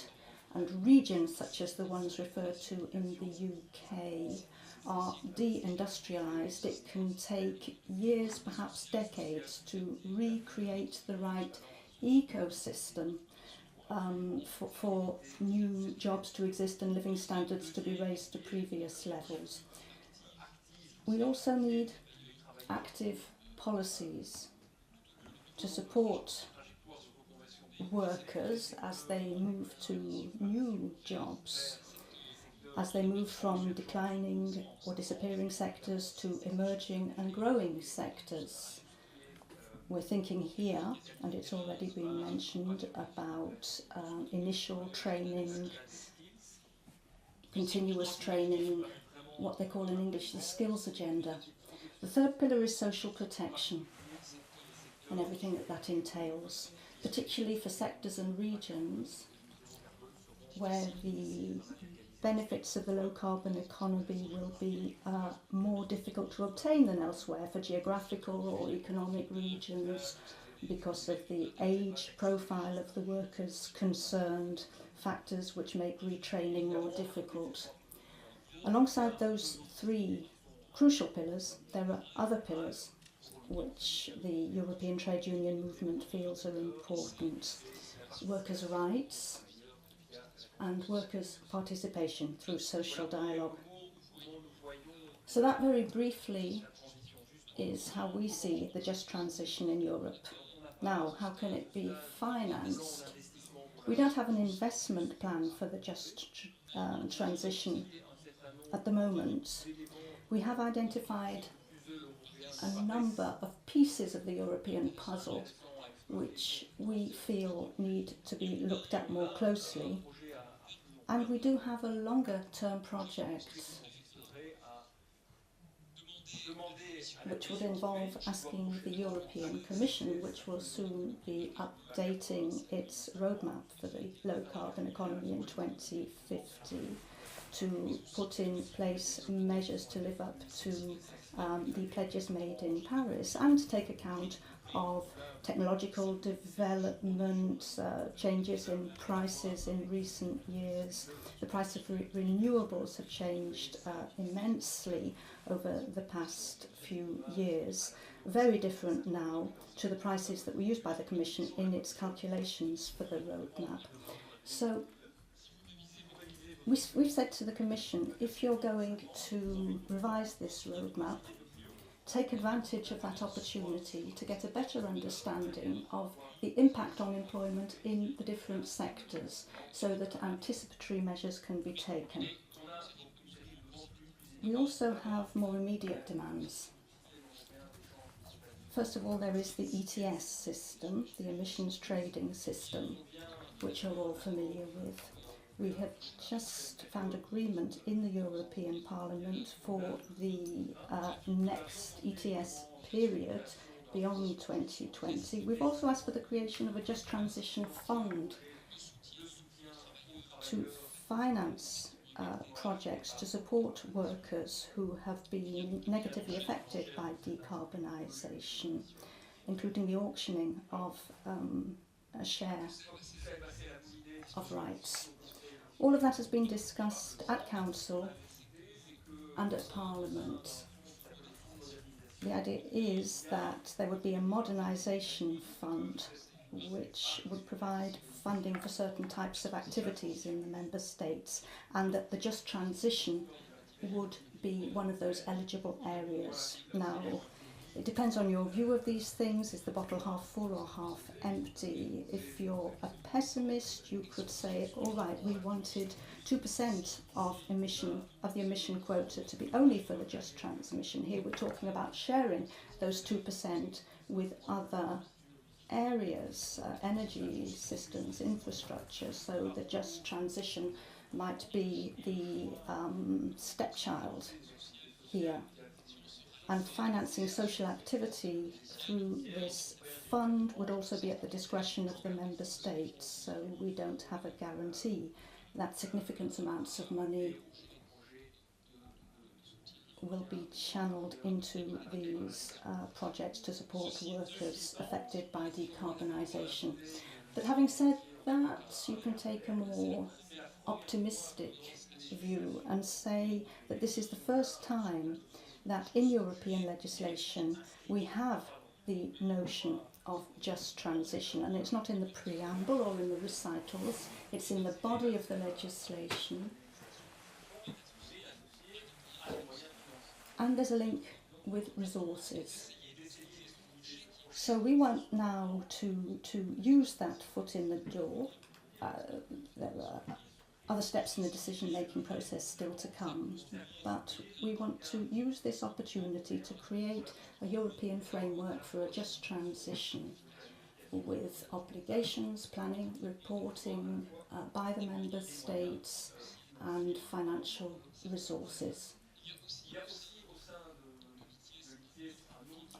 and regions such as the ones referred to in the UK are deindustrialised, it can take years, perhaps decades, to recreate the right ecosystem for new jobs to exist and living standards to be raised to previous levels. We also need active policies to support workers as they move to new jobs, as they move from declining or disappearing sectors to emerging and growing sectors. We're thinking here, and it's already been mentioned, about initial training, continuous training, what they call in English the skills agenda. The third pillar is social protection and everything that entails, particularly for sectors and regions where the benefits of the low carbon economy will be more difficult to obtain than elsewhere for geographical or economic regions because of the age profile of the workers concerned, factors which make retraining more difficult. Alongside those 3 crucial pillars, there are other pillars which the European trade union movement feels are important. Workers' rights and workers' participation through social dialogue. So that very briefly is how we see the just transition in Europe. Now, how can it be financed? We don't have an investment plan for the just transition at the moment. We have identified a number of pieces of the European puzzle which we feel need to be looked at more closely, and we do have a longer term project which would involve asking the European Commission, which will soon be updating its roadmap for the low carbon economy in 2050, to put in place measures to live up to the pledges made in Paris and to take account of technological development, changes in prices in recent years. The price of renewables have changed immensely over the past few years, very different now to the prices that were used by the Commission in its calculations for the roadmap. So we've said to the Commission, if you're going to revise this roadmap, take advantage of that opportunity to get a better understanding of the impact on employment in the different sectors so that anticipatory measures can be taken. We also have more immediate demands. First of all, there is the ETS system, the emissions trading system, which you're all familiar with. We have just found agreement in the European Parliament for the next ETS period beyond 2020. We've also asked for the creation of a Just Transition Fund to finance projects to support workers who have been negatively affected by decarbonisation, including the auctioning of a share of rights. All of that has been discussed at Council and at Parliament. The idea is that there would be a modernisation fund which would provide funding for certain types of activities in the Member States, and that the Just Transition would be one of those eligible areas. Now, It depends on your view of these things. Is the bottle half full or half empty? If you're a pessimist, you could say, all right, we wanted 2% of the emission quota to be only for the just transmission. Here we're talking about sharing those 2% with other areas, energy systems, infrastructure, so the just transition might be the stepchild here. And financing social activity through this fund would also be at the discretion of the member states, so we don't have a guarantee that significant amounts of money will be channeled into these projects to support workers affected by decarbonisation. But having said that, you can take a more optimistic view and say that this is the first time that in European legislation we have the notion of just transition, and it's not in the preamble or in the recitals, it's in the body of the legislation. And there's a link with resources. So we want now to use that foot in the door. There are other steps in the decision-making process still to come, but we want to use this opportunity to create a European framework for a just transition with obligations, planning, reporting by the member states and financial resources.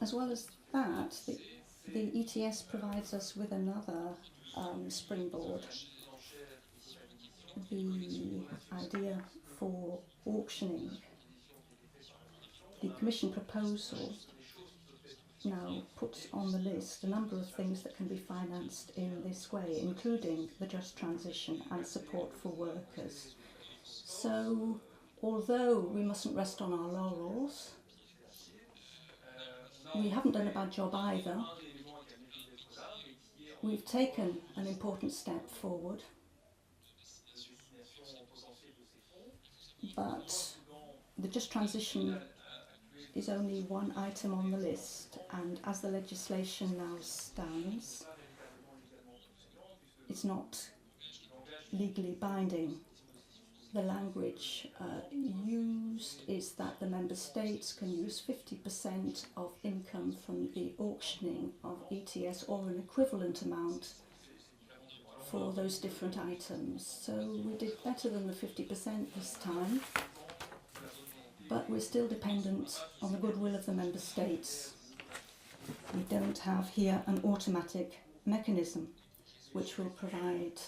As well as that, the ETS provides us with another springboard. The idea for auctioning. The Commission proposal now puts on the list a number of things that can be financed in this way, including the just transition and support for workers. So, although we mustn't rest on our laurels, we haven't done a bad job either. We've taken an important step forward. But the just transition is only one item on the list, and as the legislation now stands, it's not legally binding. The language used is that the member states can use 50% of income from the auctioning of ETS or an equivalent amount for those different items. So we did better than the 50% this time, but we're still dependent on the goodwill of the member states. We don't have here an automatic mechanism which will provide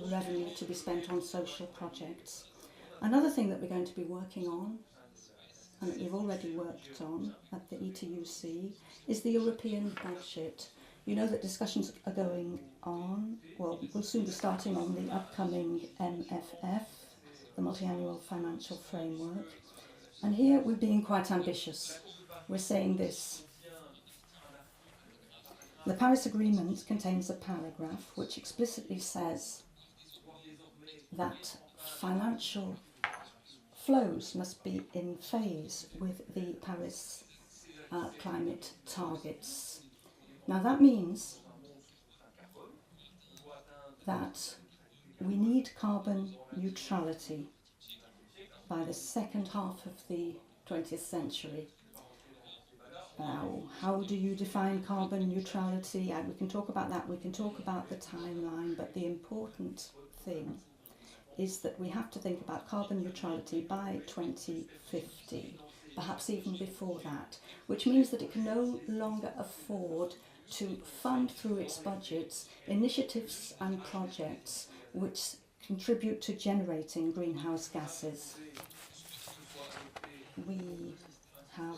revenue to be spent on social projects. Another thing that we're going to be working on, and that we've already worked on at the ETUC, is the European budget. You know that discussions are going on, well, we'll soon be starting on the upcoming MFF, the Multi-Annual Financial Framework. And here we're being quite ambitious. We're saying this. The Paris Agreement contains a paragraph which explicitly says that financial flows must be in phase with the Paris climate targets. Now that means that we need carbon neutrality by the second half of the 20th century. Now, how do you define carbon neutrality? We can talk about that, we can talk about the timeline, but the important thing is that we have to think about carbon neutrality by 2050, perhaps even before that, which means that it can no longer afford to fund through its budgets initiatives and projects which contribute to generating greenhouse gases. We have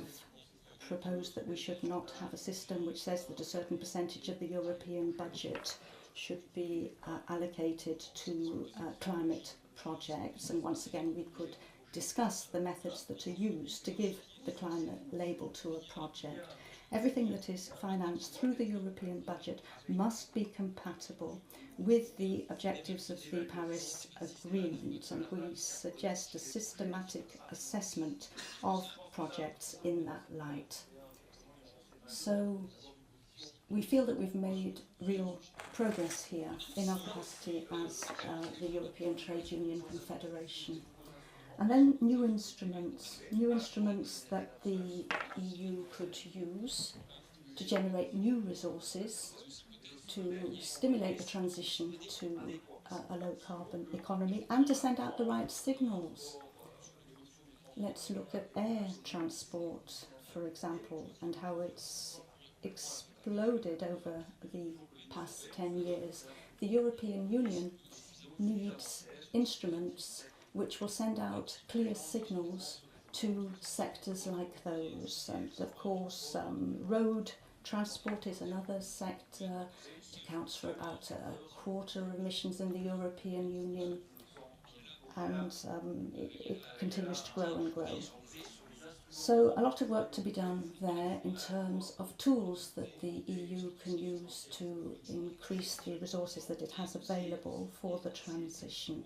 proposed that we should not have a system which says that a certain percentage of the European budget should be allocated to climate projects, and once again we could discuss the methods that are used to give the climate label to a project. Everything that is financed through the European budget must be compatible with the objectives of the Paris Agreement, and we suggest a systematic assessment of projects in that light. So we feel that we've made real progress here in our capacity as the European Trade Union Confederation. And then new instruments that the EU could use to generate new resources, to stimulate the transition to a low-carbon economy and to send out the right signals. Let's look at air transport, for example, and how it's exploded over the past 10 years. The European Union needs instruments which will send out clear signals to sectors like those. And of course, road transport is another sector. It accounts for about a quarter of emissions in the European Union, and it continues to grow and grow. So a lot of work to be done there in terms of tools that the EU can use to increase the resources that it has available for the transition,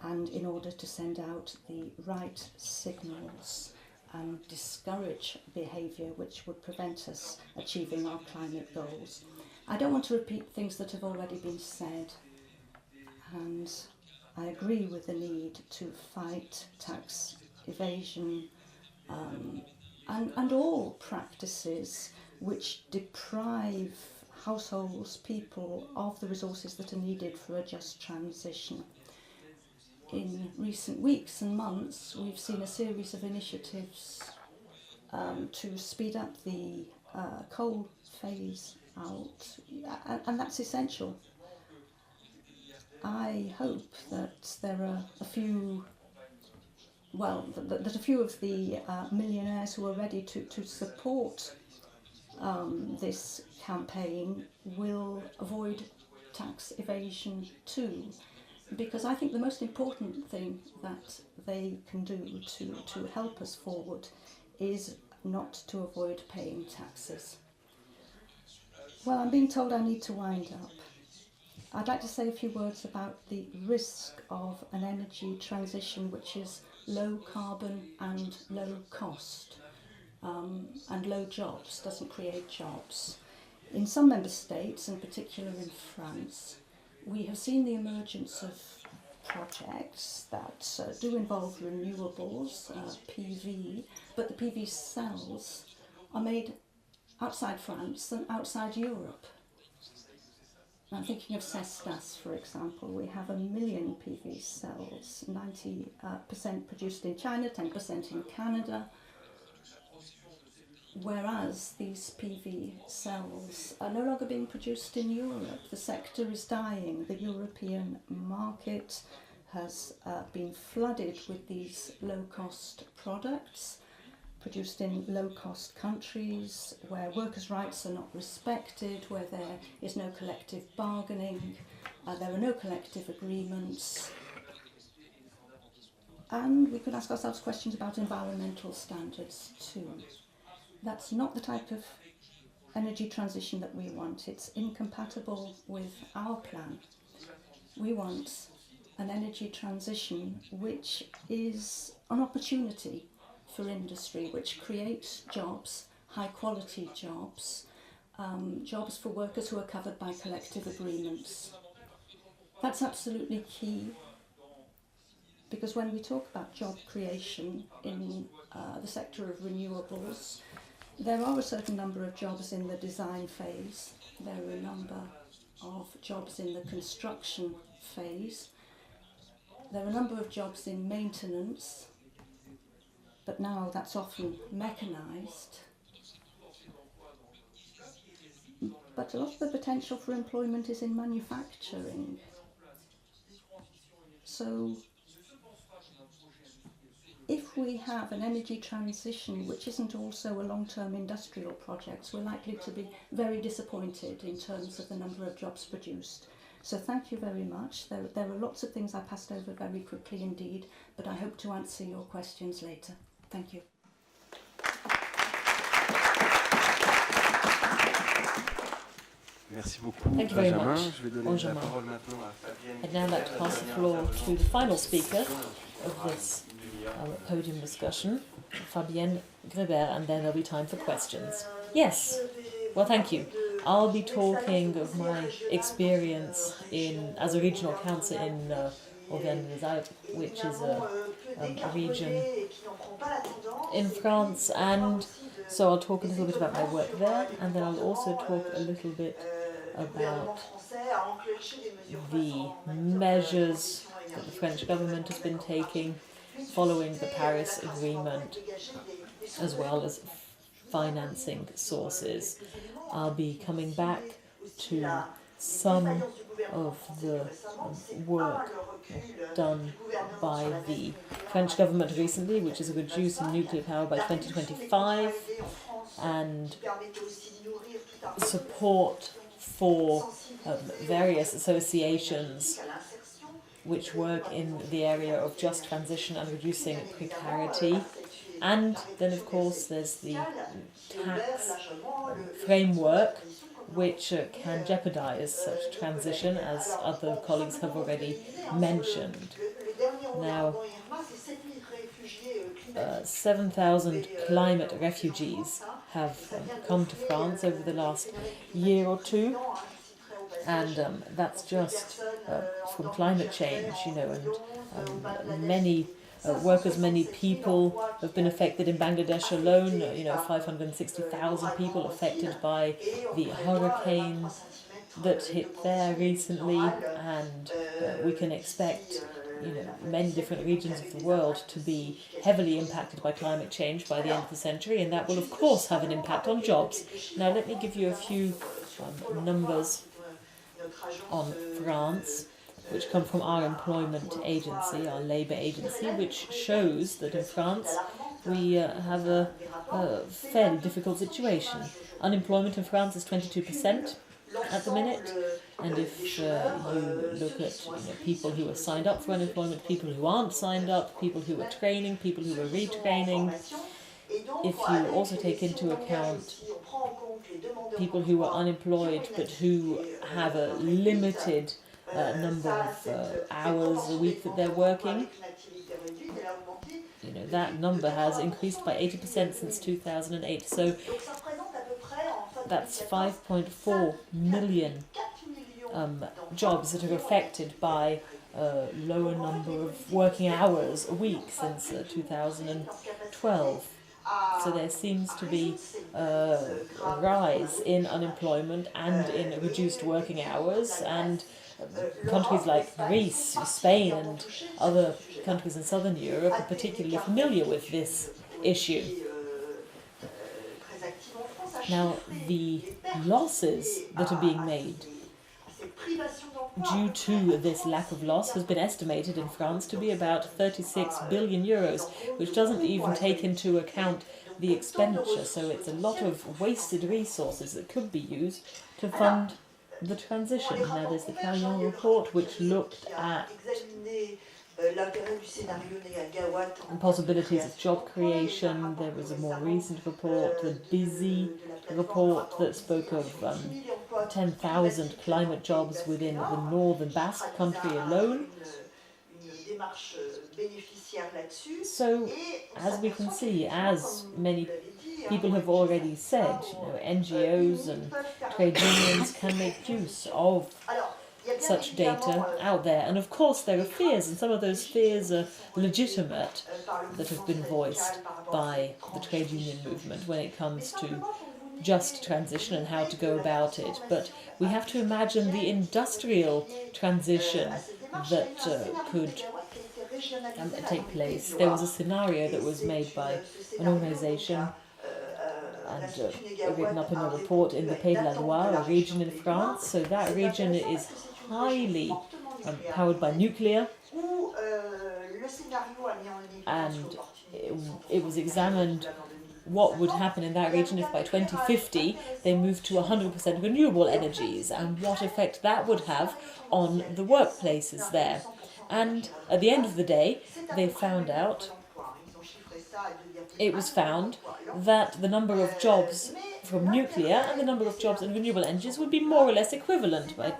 and in order to send out the right signals and discourage behaviour which would prevent us achieving our climate goals. I don't want to repeat things that have already been said, and I agree with the need to fight tax evasion and all practices which deprive households, people, of the resources that are needed for a just transition. In recent weeks and months, we've seen a series of initiatives to speed up the coal phase out, and that's essential. I hope that there are a few, that a few of the millionaires who are ready to support this campaign will avoid tax evasion too. Because I think the most important thing that they can do to help us forward is not to avoid paying taxes. Well, I'm being told I need to wind up. I'd like to say a few words about the risk of an energy transition which is low carbon and low cost, and low jobs, doesn't create jobs. In some member states, in particular in France, we have seen the emergence of projects that do involve renewables, PV, but the PV cells are made outside France and outside Europe. I'm thinking of Cestas, for example. We have 1 million PV cells, 90% produced in China, 10% in Canada, whereas these PV cells are no longer being produced in Europe. The sector is dying. The European market has been flooded with these low-cost products produced in low-cost countries where workers' rights are not respected, where there is no collective bargaining, there are no collective agreements. And we could ask ourselves questions about environmental standards too. That's not the type of energy transition that we want. It's incompatible with our plan. We want an energy transition which is an opportunity for industry, which creates jobs, high quality jobs, jobs for workers who are covered by collective agreements. That's absolutely key, because when we talk about job creation in the sector of renewables, there are a certain number of jobs in the design phase, there are a number of jobs in the construction phase, there are a number of jobs in maintenance, but now that's often mechanised. But a lot of the potential for employment is in manufacturing. So if we have an energy transition which isn't also a long-term industrial project, we're likely to be very disappointed in terms of the number of jobs produced. So thank you very much. There are lots of things I passed over very quickly indeed, but I hope to answer your questions later. Thank you. Merci beaucoup, Thank you very Benjamin. much, Je vais donner Benjamin. la parole maintenant à Fabienne. I'd now like to pass the floor to the final speaker of this podium discussion, Fabienne Grébert, and then there'll be time for questions. Yes. Well, thank you. I'll be talking of my experience as a regional council in Morgad Le Naour, which is a region in France, and so I'll talk a little bit about my work there, and then I'll also talk a little bit about the measures that the French government has been taking following the Paris Agreement, as well as financing sources. I'll be coming back to some of the work done by the French government recently, which is to reduce nuclear power by 2025, and support for various associations which work in the area of just transition and reducing precarity. And then, of course, there's the tax framework, which can jeopardize such transition, as other colleagues have already mentioned. Now, 7,000 climate refugees have come to France over the last year or two, and that's just from climate change, and many workers, many people have been affected in Bangladesh alone. 560,000 people affected by the hurricane that hit there recently, and we can expect many different regions of the world to be heavily impacted by climate change by the end of the century, and that will of course have an impact on jobs. Now let me give you a few numbers on France, which come from our employment agency, our labour agency, which shows that in France we have a fairly difficult situation. Unemployment in France is 22% at the minute, and if you look at people who are signed up for unemployment, people who aren't signed up, people who are training, people who are retraining, if you also take into account people who are unemployed but who have a limited number of hours a week that they're working, that number has increased by 80% since 2008. So that's 5.4 million jobs that are affected by a lower number of working hours a week since 2012. So there seems to be a rise in unemployment and in reduced working hours, and countries like Greece, Spain and other countries in southern Europe are particularly familiar with this issue. Now, the losses that are being made due to this lack of loss has been estimated in France to be about 36 billion euros, which doesn't even take into account the expenditure, so it's a lot of wasted resources that could be used to fund the transition. Now there's the Carillon report, which looked at possibilities of job creation. There was a more recent report, the Busy report, that spoke of 10,000 climate jobs within the northern Basque country alone. So, as we can see, as many people have already said, NGOs and trade unions can make use of such data out there. And of course there are fears, and some of those fears are legitimate, that have been voiced by the trade union movement when it comes to just transition and how to go about it. But we have to imagine the industrial transition that could take place. There was a scenario that was made by an organisation and written up in a report in the Pays de la Loire, a region in France. So that region is highly powered by nuclear, and it was examined what would happen in that region if by 2050 they moved to 100% renewable energies, and what effect that would have on the workplaces there. And at the end of the day, they found out, it was found that the number of jobs from nuclear and the number of jobs in renewable energies would be more or less equivalent by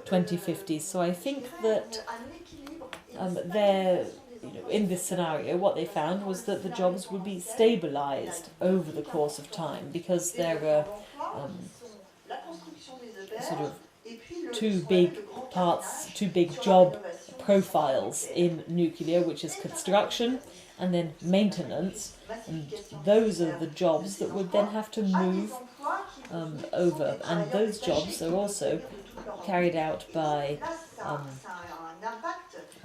2050. So I think that in this scenario, what they found was that the jobs would be stabilised over the course of time, because there are sort of two big parts, two big job profiles in nuclear, which is construction and then maintenance, and those are the jobs that would then have to move over, and those jobs are also carried out by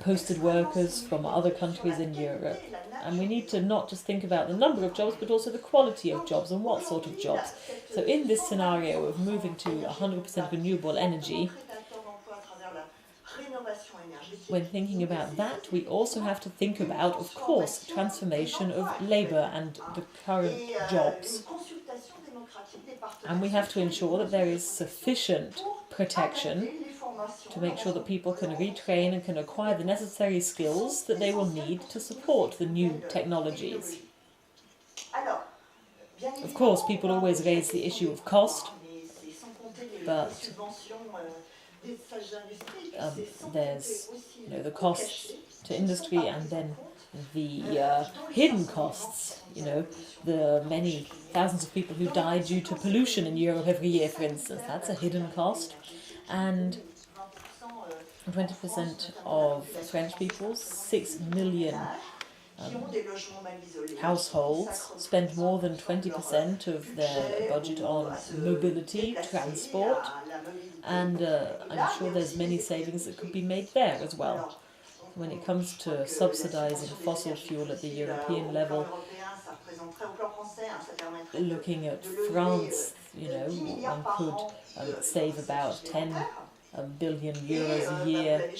posted workers from other countries in Europe. And we need to not just think about the number of jobs, but also the quality of jobs and what sort of jobs. So in this scenario of moving to 100% renewable energy, when thinking about that, we also have to think about, of course, transformation of labour and the current jobs. And we have to ensure that there is sufficient protection to make sure that people can retrain and can acquire the necessary skills that they will need to support the new technologies. Of course, people always raise the issue of cost, but there's the costs to industry, and then the hidden costs, the many thousands of people who die due to pollution in Europe every year, for instance. That's a hidden cost. And 20% of French people, 6 million households, spend more than 20% of their budget on mobility, transport, and I'm sure there's many savings that could be made there as well. When it comes to subsidising fossil fuel at the European level, looking at France, one could save about 10 billion euros a year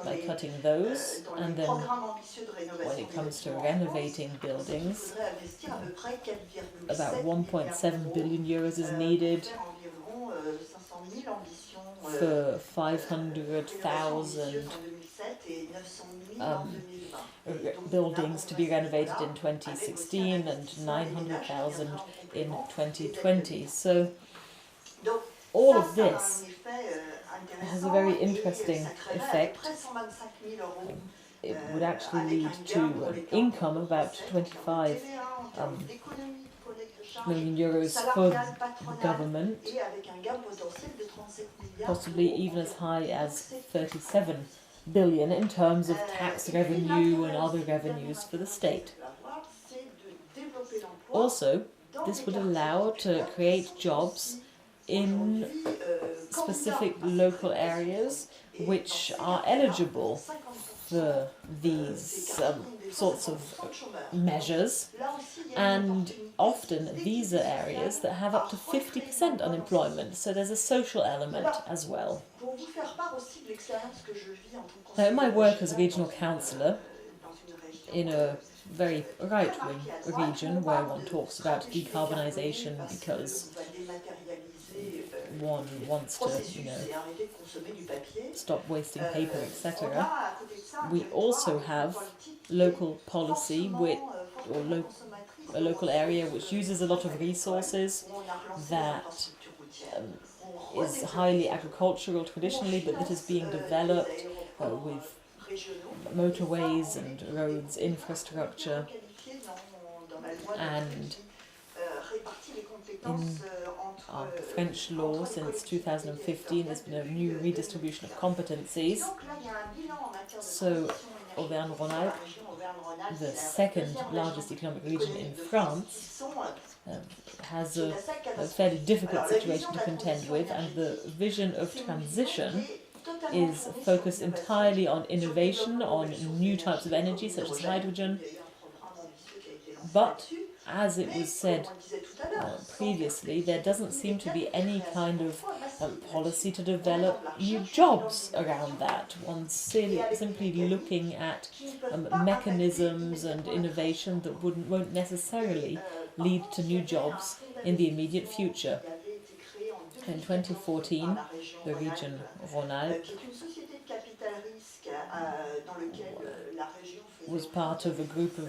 by cutting those, and then when it comes to renovating buildings, about 1.7 billion euros is needed for 500,000 buildings to be renovated in 2016 and 900,000 in 2020. So all of this has a very interesting effect. It would actually lead to an income of about 25 million euros for the government, possibly even as high as 37 billion in terms of tax revenue and other revenues for the state. Also, this would allow to create jobs in specific local areas which are eligible for these sorts of measures, and often these are areas that have up to 50% unemployment, so there's a social element as well. Now, in my work as a regional councillor in a very right-wing region where one talks about decarbonisation because one wants to, stop wasting paper, etc. We also have local policy a local area which uses a lot of resources, that is highly agricultural traditionally, but that is being developed with motorways and roads infrastructure, and in French law since 2015 there's been a new redistribution of competencies. So Auvergne-Rhône-Alpes, the second largest economic region in France, has a fairly difficult situation to contend with, and the vision of transition is focused entirely on innovation, on new types of energy such as hydrogen. But as it was said previously, there doesn't seem to be any kind of policy to develop new jobs around that. One's simply looking at mechanisms and innovation that won't necessarily lead to new jobs in the immediate future. In 2014, the region Rhône-Alpes was part of a group of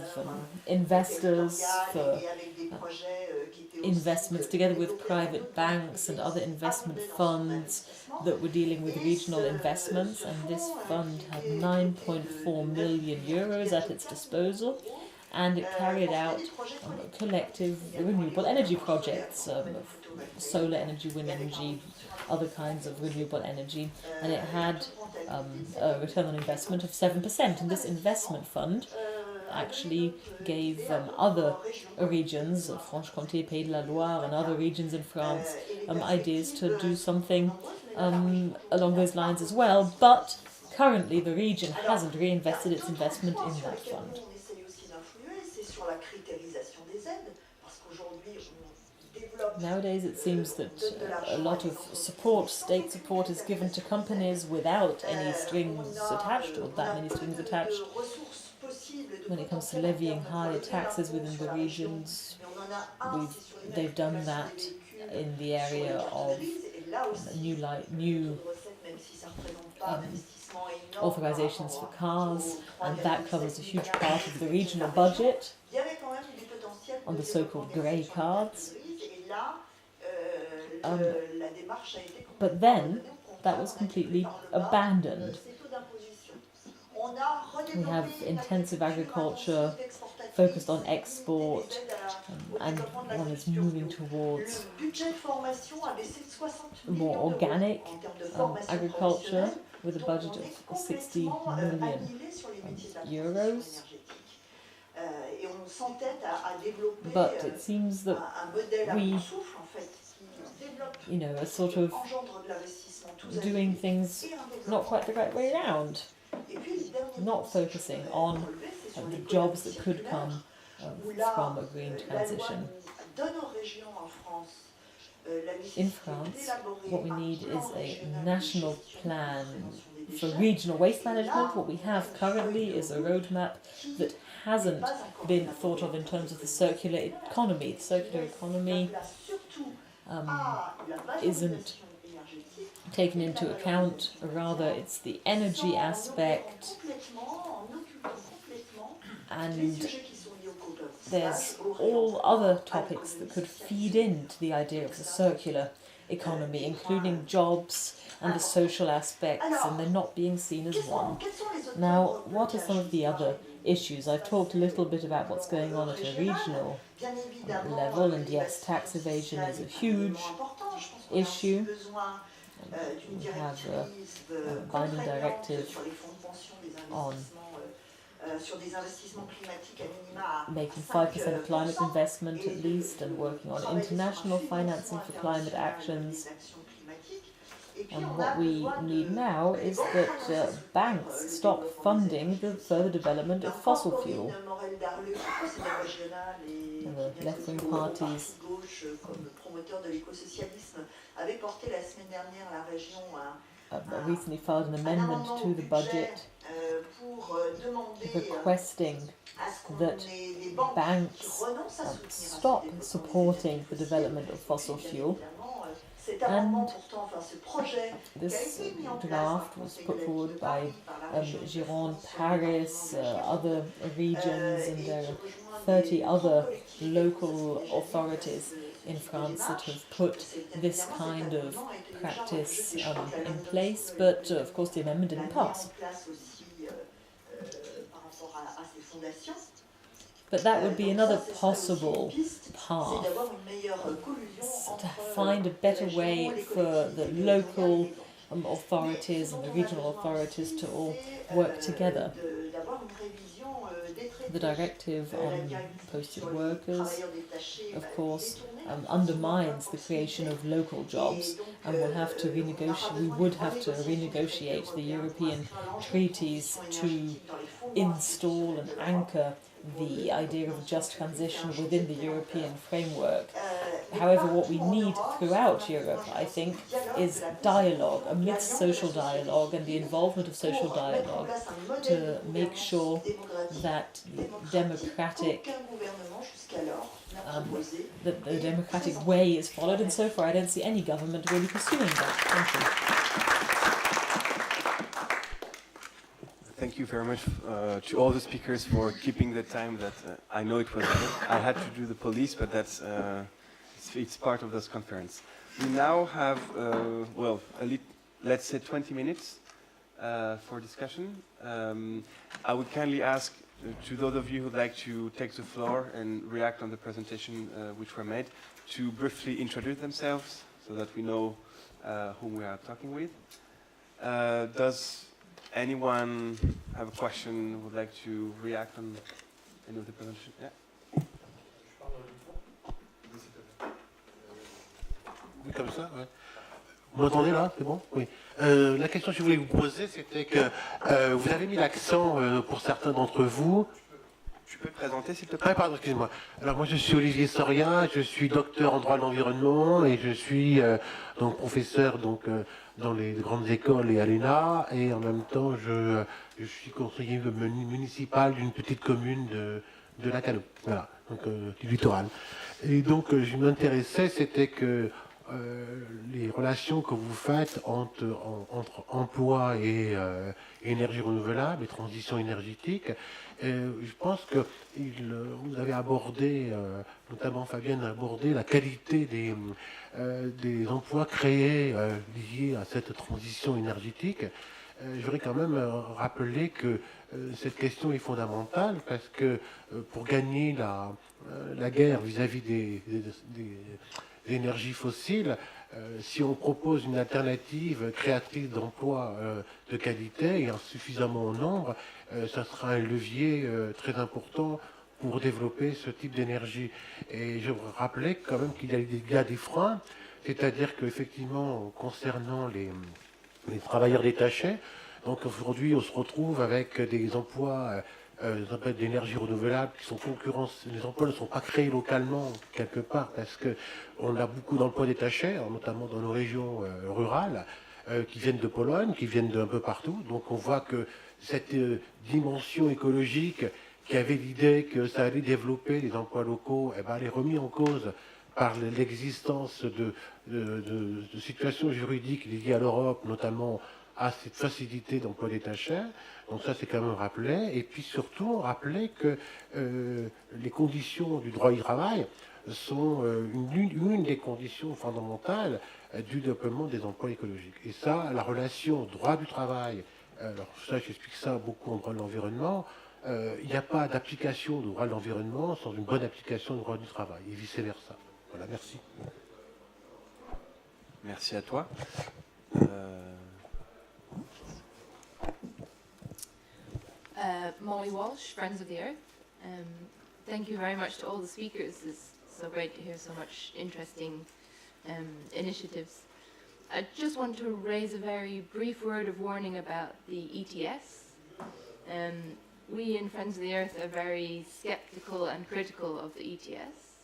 investors for investments, together with private banks and other investment funds that were dealing with regional investments, and this fund had 9.4 million euros at its disposal, and it carried out collective renewable energy projects, solar energy, wind energy, other kinds of renewable energy, and it had a return on investment of 7%. And this investment fund actually gave other regions, Franche-Comté, Pays de la Loire, and other regions in France, ideas to do something along those lines as well. But currently, the region hasn't reinvested its investment in that fund. Nowadays, it seems that a lot of support, state support, is given to companies without any strings attached, or that many strings attached. When it comes to levying higher taxes within the regions, they've done that in the area of new authorizations for cars, and that covers a huge part of the regional budget on the so-called grey cards. But then that was completely abandoned. We have intensive agriculture focused on export, and one is moving towards more organic agriculture with a budget of 60 million euros. But it seems that we, are sort of doing things not quite the right way around, not focusing on the jobs that could come from a green transition. In France, what we need is a national plan for regional waste management. What we have currently is a roadmap that hasn't been thought of in terms of the circular economy. The circular economy isn't taken into account, rather it's the energy aspect, and there's all other topics that could feed into the idea of the circular economy, including jobs and the social aspects, and they're not being seen as one. Now, what are some of the other issues? I've talked a little bit about what's going on at a regional level, and yes, tax evasion is a huge issue. We have a binding directive on making 5% of climate investment at least, and working on international financing for climate actions. And what we need now is that banks stop funding the further development of fossil fuel. And the left-wing parties recently filed an amendment to the budget requesting that banks stop supporting the development of fossil fuel. And this draft was put forward by Gironde, Paris, other regions, and there are 30 other local authorities in France that have put this kind of practice in place, but of course the amendment didn't pass. But that would be another possible path, to find a better way for the local authorities and the regional authorities to all work together. The directive on posted workers, of course, undermines the creation of local jobs, and we would have to renegotiate the European treaties to install and anchor the idea of a just transition within the European framework. However, what we need throughout Europe, I think, is dialogue, a mixed social dialogue, and the involvement of social dialogue to make sure that that the democratic way is followed, and so far I don't see any government really pursuing that. Thank you. Thank you very much to all the speakers for keeping the time that I know it was I had to do the police, but that's it's part of this conference. We now have, let's say 20 minutes for discussion. I would kindly ask to those of you who would like to take the floor and react on the presentation which were made, to briefly introduce themselves so that we know whom we are talking with. Does anyone have a question, would like to react on any of the presentation? Yeah. Oui, comme ça, ouais. Vous m'entendez là? C'est bon? Oui. La question que je voulais vous poser, c'était que vous avez mis l'accent pour certains d'entre vous. Tu peux te présenter s'il te plaît? Ah, pardon, excusez-moi. Alors moi je suis Olivier Soria, je suis docteur en droit de l'environnement et je suis donc professeur dans les grandes écoles et à l'ENA, et en même temps je suis conseiller municipal d'une petite commune de la Cano, voilà, donc du littoral. Et donc je m'intéressais, c'était que les relations que vous faites entre emploi et énergie renouvelable et transition énergétique, je pense que vous avez abordé, notamment Fabienne a abordé la qualité des emplois créés liés à cette transition énergétique. Je voudrais quand même rappeler que cette question est fondamentale parce que pour gagner la guerre vis-à-vis des énergies fossiles, si on propose une alternative créatrice d'emplois de qualité et en suffisamment nombre, ça sera un levier très important pour développer ce type d'énergie. Et je vous rappelais quand même qu'il y a des freins, c'est-à-dire qu'effectivement, concernant les travailleurs détachés, donc aujourd'hui on se retrouve avec des emplois d'énergie renouvelable qui sont concurrence. Les emplois ne sont pas créés localement quelque part parce qu'on a beaucoup d'emplois détachés, notamment dans nos régions rurales, qui viennent de Pologne, qui viennent d'un peu partout. Donc on voit que cette dimension écologique qui avait l'idée que ça allait développer les emplois locaux, eh ben, elle est remise en cause par l'existence de situations juridiques liées à l'Europe, notamment à cette facilité d'emploi détaché. Donc ça, c'est quand même rappelé. Et puis surtout, rappeler que les conditions du droit du travail sont une des conditions fondamentales du développement des emplois écologiques. Et ça, la relation droit du travail, alors ça, j'explique ça beaucoup en droit de l'environnement, il n'y a pas d'application du droit de l'environnement sans une bonne application du droit du travail, et vice-versa. Voilà, merci. Merci à toi. Molly Walsh, Friends of the Earth. Thank you very much to all the speakers. It's so great to hear so much interesting initiatives. I just want to raise a very brief word of warning about the ETS. We in Friends of the Earth are very skeptical and critical of the ETS.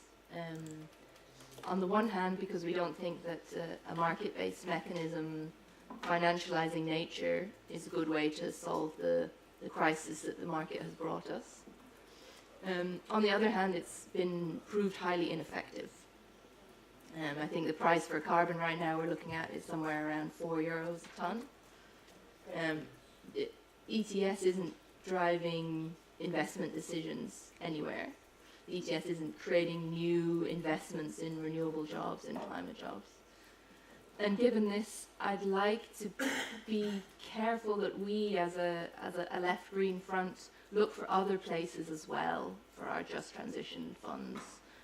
On the one hand, because we don't think that a market-based mechanism financializing nature is a good way to solve the crisis that the market has brought us. On the other hand, it's been proved highly ineffective. I think the price for carbon right now we're looking at is somewhere around €4 a tonne. ETS isn't driving investment decisions anywhere. The ETS isn't creating new investments in renewable jobs and climate jobs. And given this, I'd like to be careful that we as a left-green front look for other places as well for our just transition funds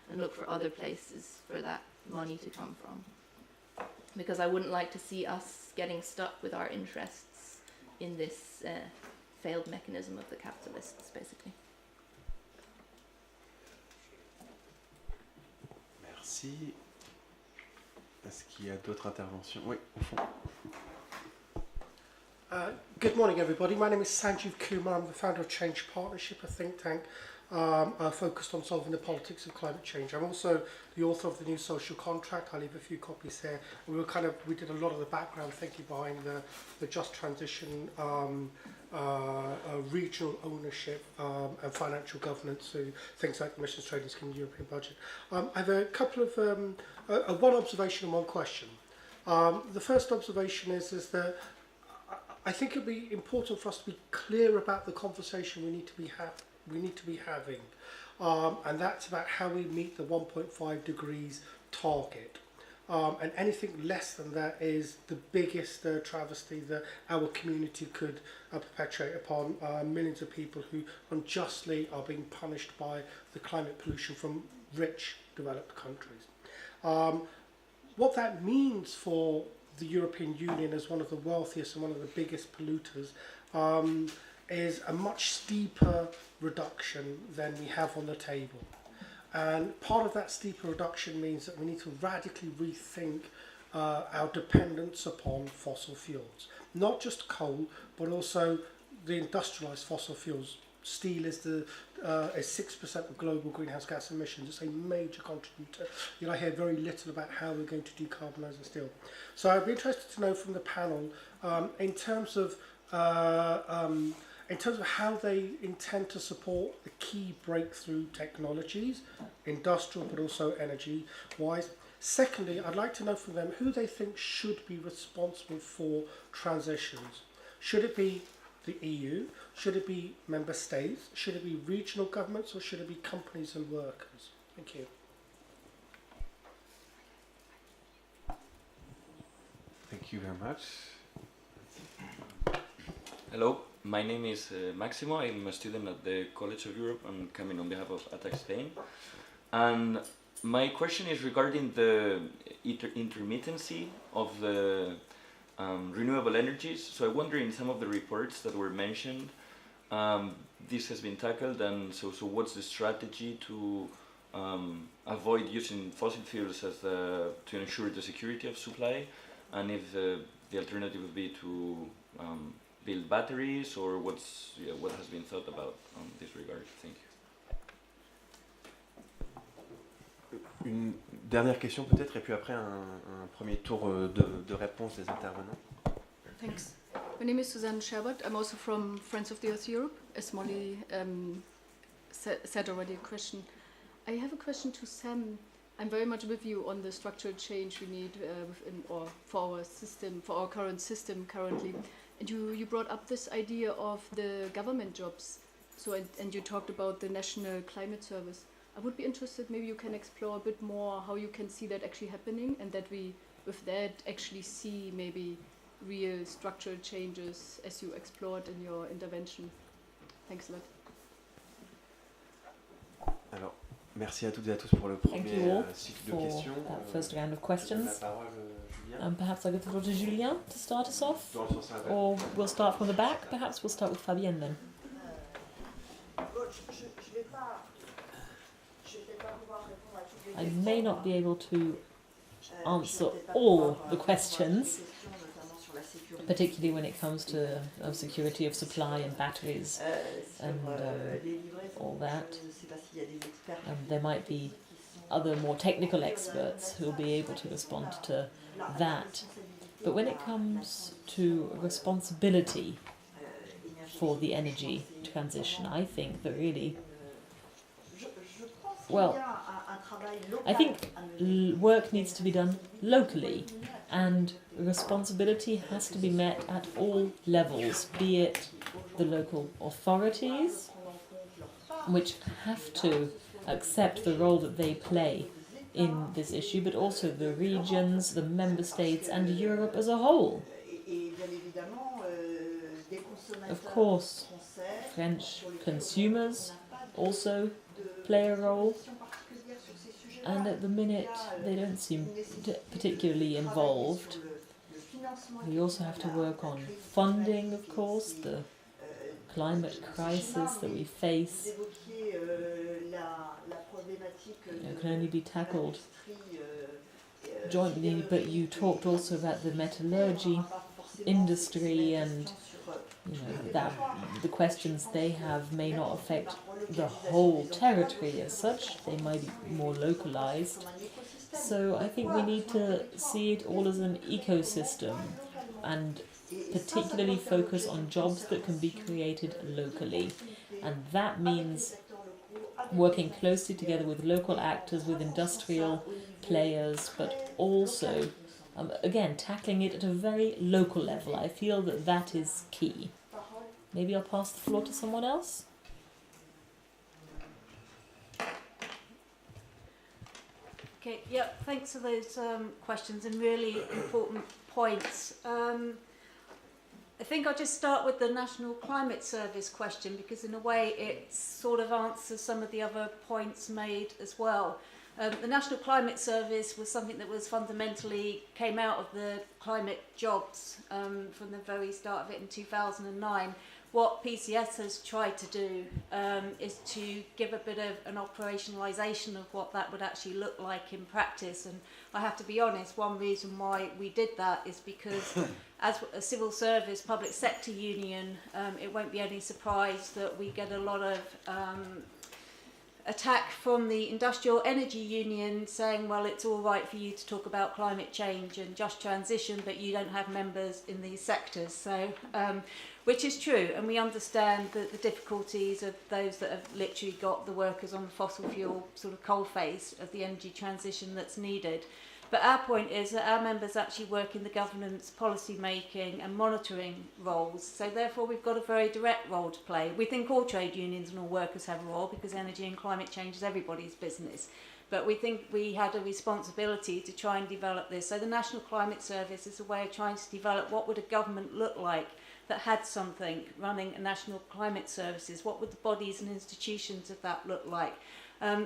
and look for other places for that money to come from. Because I wouldn't like to see us getting stuck with our interests in this failed mechanism of the capitalists, basically. Merci. Est-ce qu'il y a d'autres interventions? Oui, au fond. Good morning, everybody. My name is Sanjeev Kumar. I'm the founder of Change Partnership, a think tank focused on solving the politics of climate change. I'm also the author of the new social contract. I leave a few copies here. We did a lot of the background thinking behind the just transition, regional ownership and financial governance, so things like the emissions trading scheme, the European budget. I have a couple of one observation and one question. The first observation is that I think it'd be important for us to be clear about the conversation we need to be having, and that's about how we meet the 1.5 degrees target. And anything less than that is the biggest travesty that our community could perpetrate upon millions of people who unjustly are being punished by the climate pollution from rich developed countries. What that means for the European Union as one of the wealthiest and one of the biggest polluters is a much steeper reduction than we have on the table. And part of that steeper reduction means that we need to radically rethink our dependence upon fossil fuels. Not just coal, but also the industrialised fossil fuels. Steel is 6% of global greenhouse gas emissions. It's a major contributor. I hear very little about how we're going to decarbonise the steel. So I'd be interested to know from the panel, in terms of how they intend to support the key breakthrough technologies, industrial but also energy-wise. Secondly, I'd like to know from them who they think should be responsible for transitions. Should it be the EU? Should it be member states? Should it be regional governments, or should it be companies and workers? Thank you. Thank you very much. Hello, my name is Maximo. I'm a student at the College of Europe. I'm coming on behalf of ATTAC Spain. And my question is regarding the intermittency of the renewable energies. So I wonder, in some of the reports that were mentioned, this has been tackled, and so what's the strategy to avoid using fossil fuels as to ensure the security of supply, and if the alternative would be to build batteries, or what has been thought about on this regard? Thank you. Une dernière question peut-être, et puis après un premier tour de réponse des intervenants. Thanks. My name is Susanne Scherbert. I'm also from Friends of the Earth Europe, as Molly said already a question. I have a question to Sam. I'm very much with you on the structural change we need for our system, for our current system currently. And you brought up this idea of the government jobs. So and you talked about the National Climate Service. I would be interested, maybe you can explore a bit more how you can see that actually happening, and that we, with that, actually see maybe real structural changes as you explored in your intervention. Thanks a lot. Alors, merci à toutes et à tous pour le premier cycle de questions. First round of questions. La parole, Julien. Perhaps I'll give the floor to Julien to start us off. Or we'll start from the back. Perhaps we'll start with Fabienne then. I may not be able to answer all the questions, particularly when it comes to security of supply and batteries and all that. There might be other more technical experts who will be able to respond to that. But when it comes to responsibility for the energy transition, I think that really, well, I think work needs to be done locally, and responsibility has to be met at all levels, be it the local authorities, which have to accept the role that they play in this issue, but also the regions, the member states, and Europe as a whole. Of course, French consumers also play a role, and at the minute they don't seem particularly involved. We also have to work on funding, of course, the climate crisis that we face. It can only be tackled jointly, but you talked also about the metallurgy industry, and that the questions they have may not affect the whole territory as such. They might be more localized. So I think we need to see it all as an ecosystem, and particularly focus on jobs that can be created locally. And that means working closely together with local actors, with industrial players, but also, again, tackling it at a very local level. I feel that that is key. Maybe I'll pass the floor to someone else. Okay, yeah, thanks for those questions and really important points. I think I'll just start with the National Climate Service question, because in a way it sort of answers some of the other points made as well. The National Climate Service was something that was fundamentally came out of the climate jobs from the very start of it in 2009. What PCS has tried to do is to give a bit of an operationalisation of what that would actually look like in practice. And I have to be honest, one reason why we did that is because as a civil service, public sector union, it won't be any surprise that we get a lot of attack from the Industrial Energy Union saying, well, it's all right for you to talk about climate change and just transition, but you don't have members in these sectors. So, which is true, and we understand the difficulties of those that have literally got the workers on the fossil fuel sort of coal face of the energy transition that's needed. But our point is that our members actually work in the governance, policy making and monitoring roles. So therefore we've got a very direct role to play. We think all trade unions and all workers have a role because energy and climate change is everybody's business. But we think we had a responsibility to try and develop this. So the National Climate Service is a way of trying to develop what would a government look like that had something running a national climate services. What would the bodies and institutions of that look like?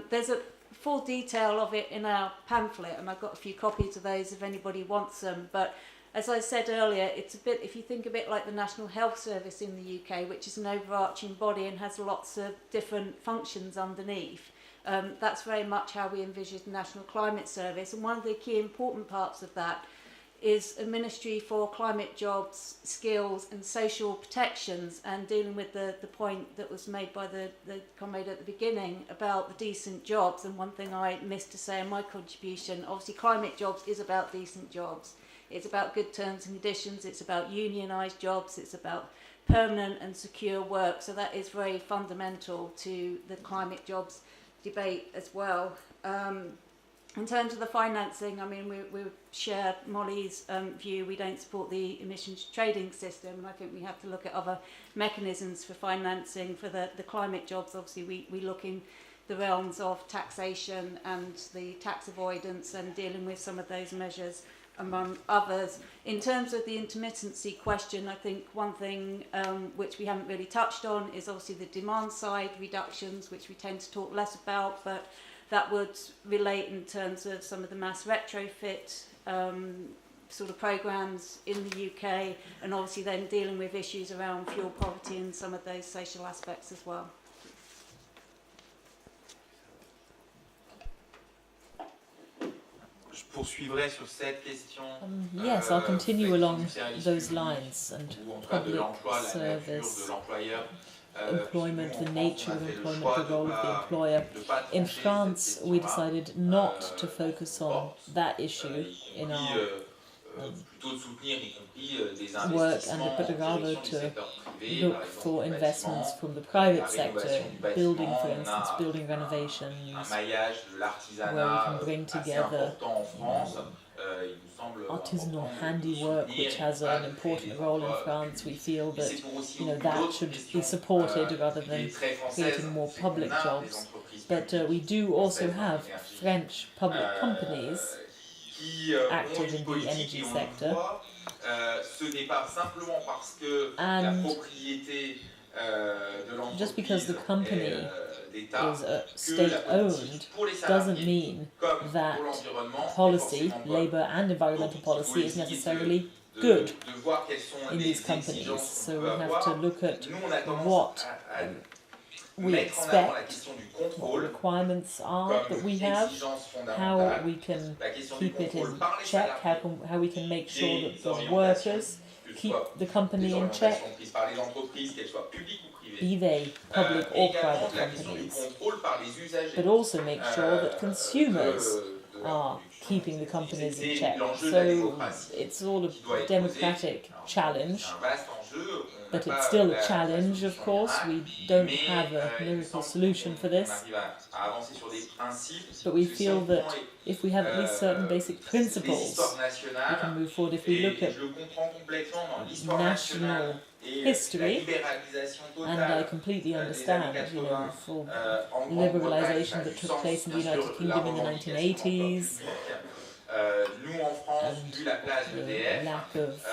There's a full detail of it in our pamphlet, and I've got a few copies of those if anybody wants them. But as I said earlier, it's a bit, if you think a bit like the National Health Service in the UK, which is an overarching body and has lots of different functions underneath. That's very much how we envisage the National Climate Service, and one of the key important parts of that is a ministry for climate jobs, skills and social protections, and dealing with the point that was made by the comrade at the beginning about the decent jobs. And one thing I missed to say in my contribution, obviously climate jobs is about decent jobs. It's about good terms and conditions, it's about unionised jobs, it's about permanent and secure work. So that is very fundamental to the climate jobs debate as well. In terms of the financing, I mean, we share Molly's view. We don't support the emissions trading system, and I think we have to look at other mechanisms for financing for the climate jobs. Obviously, we look in the realms of taxation and the tax avoidance and dealing with some of those measures among others. In terms of the intermittency question, I think one thing which we haven't really touched on is obviously the demand side reductions, which we tend to talk less about, but that would relate in terms of some of the mass retrofit sort of programs in the UK, and obviously then dealing with issues around fuel poverty and some of those social aspects as well. Poursuivrai sur cette question. Yes, I'll continue along those lines, and public service, employment, the nature of employment, the role of the employer. In France, we decided not to focus on that issue in our work, but rather to look for investments from the private sector, building, for instance, building renovations, where we can bring together artisanal handiwork, which has an important role in France. We feel that that should be supported rather than creating more public jobs. But we do also have French public companies active in the energy sector. And just because the company is state-owned doesn't mean that policy, labour and environmental policy is necessarily good in these companies. So we have to look at what we expect, what the requirements are that we have, how we can keep it in check, how we can make sure that the workers keep the company in check, be they public or private companies, but also make sure that consumers are keeping the companies in check. So it's all a democratic challenge, but it's still a challenge, of course. We don't have a miracle solution for this, but we feel that if we have at least certain basic principles, we can move forward. If we look at national history, and I completely understand, for liberalisation that took place in the United Kingdom in the 1980s, and the lack of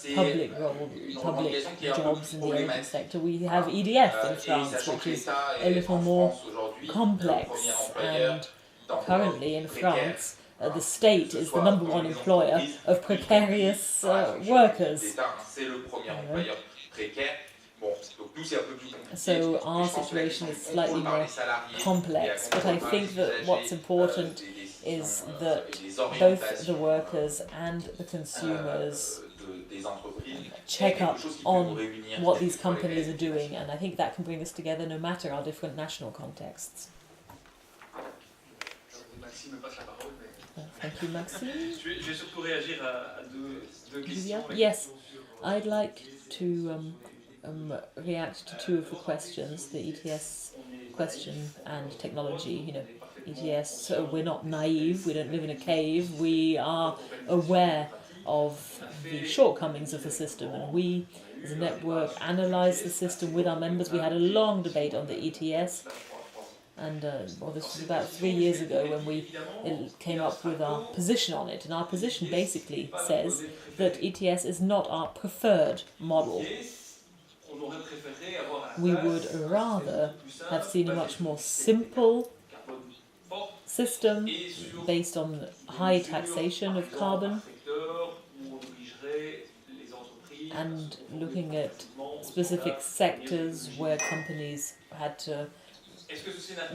public jobs in the energy sector. We have EDF in France, which is a little more complex, and currently in France, the state is the #1 employer of precarious workers. So our situation is slightly more complex, but I think that what's important is that both the workers and the consumers check up on what these companies are doing, and I think that can bring us together no matter our different national contexts. Thank you, Maxime. Yes, I'd like to react to two of the questions, the ETS question and technology. You know, ETS, we're not naive, we don't live in a cave, we are aware of the shortcomings of the system, and we as a network analyse the system with our members. We had a long debate on the ETS, and this was about 3 years ago when we came up with our position on it, and our position basically says that ETS is not our preferred model. We would rather have seen a much more simple system based on high taxation of carbon and looking at specific sectors where companies had to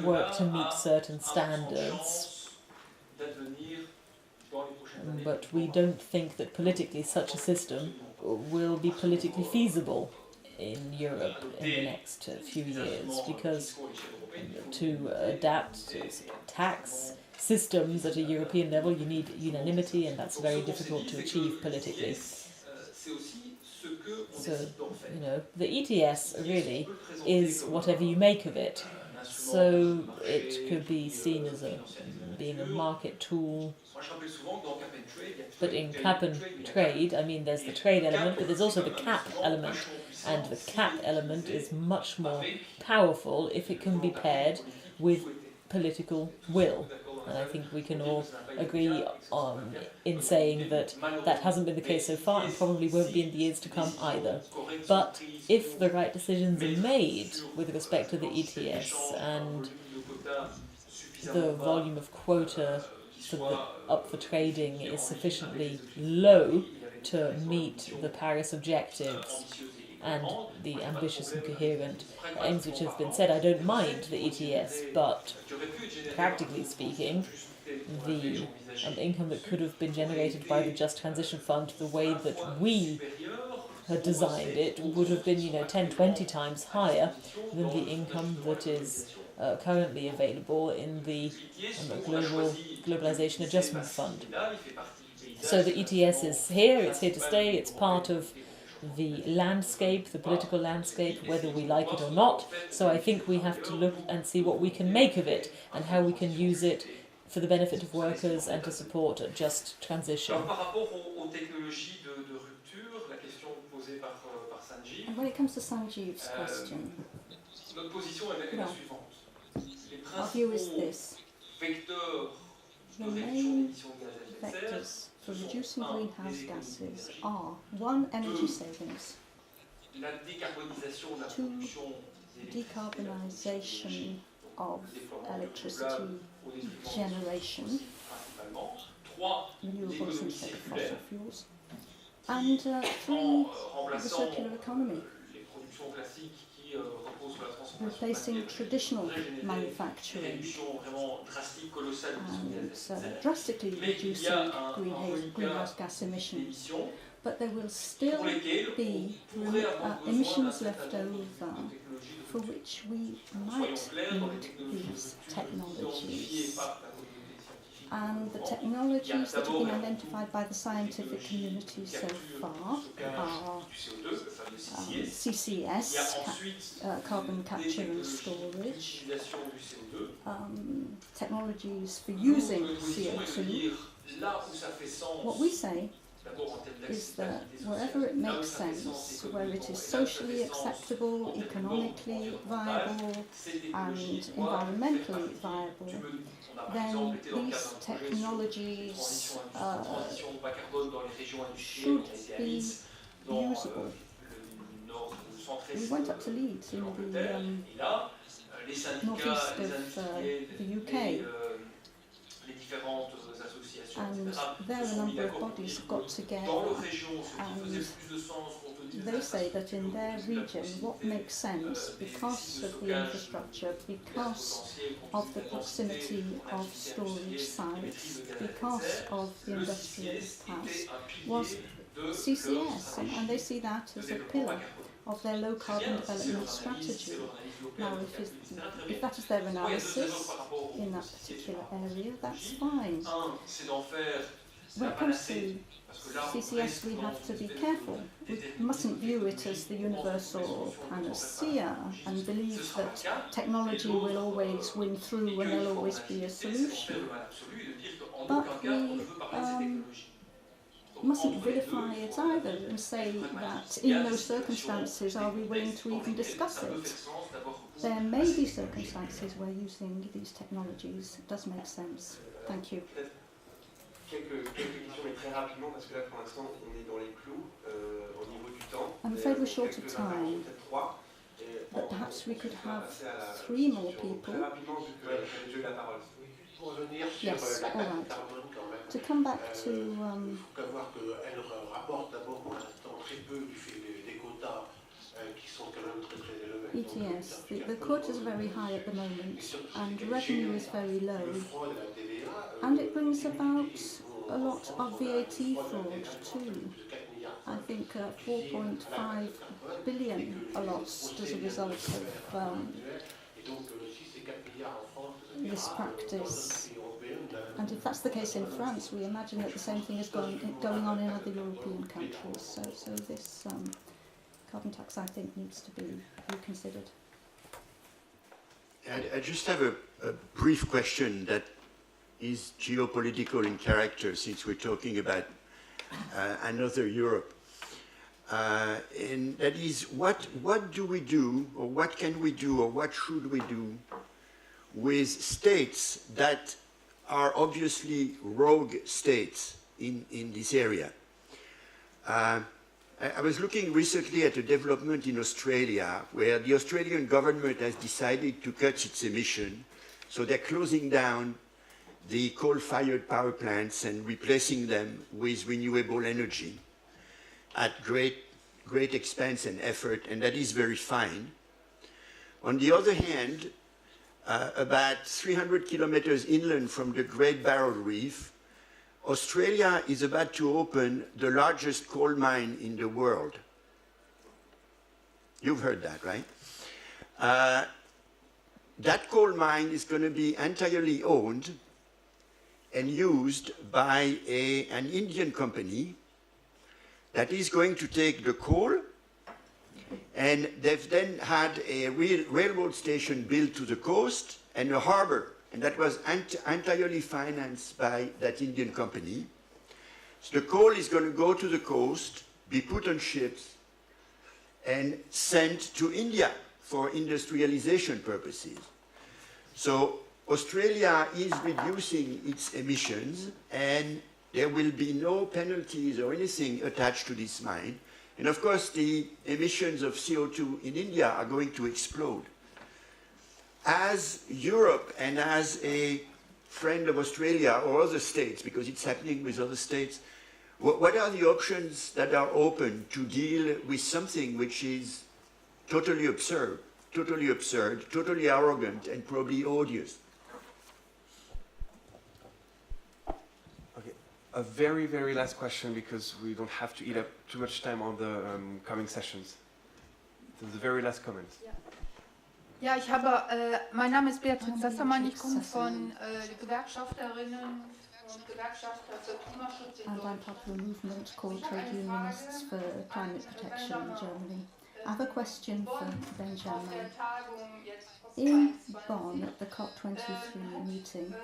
work to meet certain standards. But we don't think that politically such a system will be politically feasible in Europe in the next few years, because to adapt tax systems at a European level you need unanimity, and that's very difficult to achieve politically. So, you know, the ETS really is whatever you make of it. So it could be seen as being a market tool. But in cap and trade, I mean, there's the trade element, but there's also the cap element. And the cap element is much more powerful if it can be paired with political will. And I think we can all agree in saying that that hasn't been the case so far and probably won't be in the years to come either. But if the right decisions are made with respect to the ETS and the volume of quota up for trading is sufficiently low to meet the Paris objectives and the ambitious and coherent aims which have been set, I don't mind the ETS, but practically speaking, the income that could have been generated by the Just Transition Fund, the way that we had designed it, would have been, 10-20 times higher than the income that is currently available in the Globalization Adjustment Fund. So the ETS is here, it's here to stay, it's part of the landscape, the political landscape, whether we like it or not. So I think we have to look and see what we can make of it and how we can use it for the benefit of workers and to support a just transition. And when it comes to Sanjeev's question, our view is this. The main vectors for reducing greenhouse gases are: 1, energy savings; 2, decarbonisation of electricity generation, renewables instead of fossil fuels; and 3, the circular economy, replacing traditional manufacturing and drastically reducing greenhouse gas emissions. But there will still be emissions left over for which we might need these technologies. And the technologies that have been identified by the scientific community so far are CCS, carbon capture and storage, technologies for using CO2. What we say is that wherever it makes sense, where it is socially acceptable, economically viable and environmentally viable, then these technologies should be usable. We went up to Leeds in the northeast of the UK les différentes associations, And etc., there se a sont mis number of d'accord pour bodies dire got que together, dans leur région, ce qui faisait le and plus de sens compte tenu des they say that in infrastructures, their de la region what proximité, makes sense des because sites de of the stockage, infrastructure, gaz because potentiel, of the compte tenu de la proximity densité en of activité storage industrielle et sites, maîtrise de gaz à effet de because serre, of the le industrial CCS pass, était un was pilier de leur CCS, and they see that de as a développement pillar bas carbone. of their low Très carbon bien, si c'est development leur analyse, si c'est strategy. leur analyse locale, Now, locale, etc., très if bien. that is their Moi, il y a deux analysis raisons par rapport au in that cité particular par rapport area, aux that's technologies. fine. Un, c'est d'en faire When la it comes panacée, parce que là, to on CCS, reste we dans have to une be espèce careful. We mustn't view it as the de universal panacea and ce believe sera that le cas. technology Et will l'autre, always win through et and qu'il there'll faut en always be a agilité, c'est d'en faire solution. le mal absolu et de dire qu'en But aucun cas, on ne veut parler de ces technologies. Donc, Mustn't entre les deux, vilify il it faut either and say that in those circumstances are we willing to even discuss it. There may be circumstances where using these technologies does make sense. Thank you. Quelques questions, mais très rapidement, parce que là, pour l'instant, on est dans les clous au niveau du temps. I'm afraid we're short of time, but perhaps we could have 3 more people. Yes, all right. To come back to... Il faut savoir qu'elle rapporte d'abord pour l'instant très peu du fait des quotas qui sont quand même très très élevés. ETS, the quota is very high at the moment and revenue is very low, and it brings about a lot of VAT fraud too. I think 4.5 billion are lost as a result of this practice. And if that's the case in France, we imagine that the same thing is going on in other European countries. So this carbon tax, I think, needs to be reconsidered. I just have a brief question that is geopolitical in character, since we're talking about another Europe. And that is, what do we do, or what can we do, or what should we do with states that are obviously rogue states in this area? I was looking recently at a development in Australia where the Australian government has decided to cut its emission, so they're closing down the coal-fired power plants and replacing them with renewable energy at great expense and effort, and that is very fine. On the other hand, about 300 kilometers inland from the Great Barrier Reef, Australia is about to open the largest coal mine in the world. You've heard that, right? That coal mine is going to be entirely owned and used by an Indian company that is going to take the coal, and they've then had a railroad station built to the coast and a harbor, and that was entirely financed by that Indian company. So the coal is going to go to the coast, be put on ships, and sent to India for industrialization purposes. So Australia is reducing its emissions, and there will be no penalties or anything attached to this mine. And of course, the emissions of CO2 in India are going to explode. As Europe and as a friend of Australia or other states, because it's happening with other states, what are the options that are open to deal with something which is totally absurd, totally arrogant, and probably odious? Okay, a very, very last question, because we don't have to eat up too much time on the coming sessions. So the very last comment. Ja, ich habe, mein Name ist Beatrice Sassermann, ich komme von Gewerkschafterinnen und Gewerkschafter für Klimaschutz in And I'm part of a movement called Trade Unionists for Climate Protection in Germany. I have a question for Benjamin. In Bonn, at the COP23 meeting,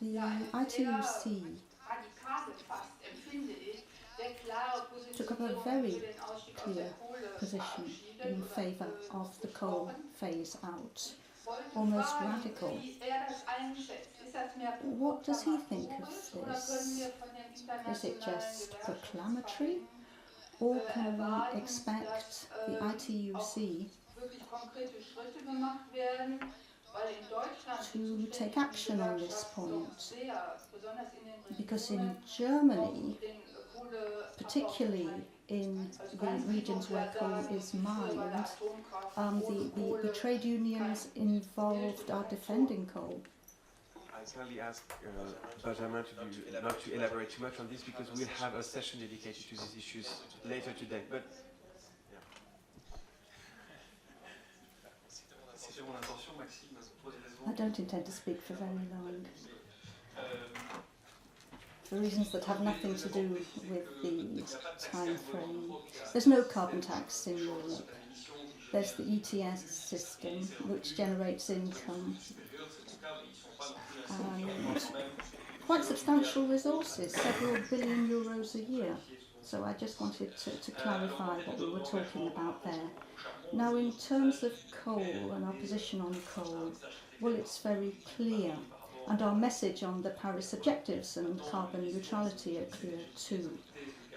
the ITUC took up a very clear position in favour of the coal phase out, almost radical. What does he think of this? Is it just proclamatory, or can we expect the ITUC to take action on this point. Because in Germany, particularly in the regions where coal is mined, the trade unions involved are defending coal. I kindly ask Benjamin not to elaborate too much on this because we'll have a session dedicated to these issues later today. But I don't intend to speak for very long. For reasons that have nothing to do with the time frame. There's no carbon tax in Europe. There's the ETS system, which generates income. And quite substantial resources, several billion euros a year. So I just wanted to clarify what we were talking about there. Now, in terms of coal and our position on coal, well, it's very clear. And our message on the Paris objectives and carbon neutrality are clear too.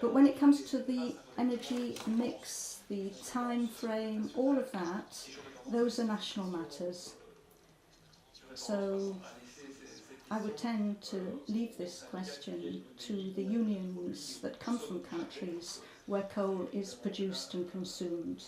But when it comes to the energy mix, the time frame, all of that, those are national matters. So I would tend to leave this question to the unions that come from countries where coal is produced and consumed.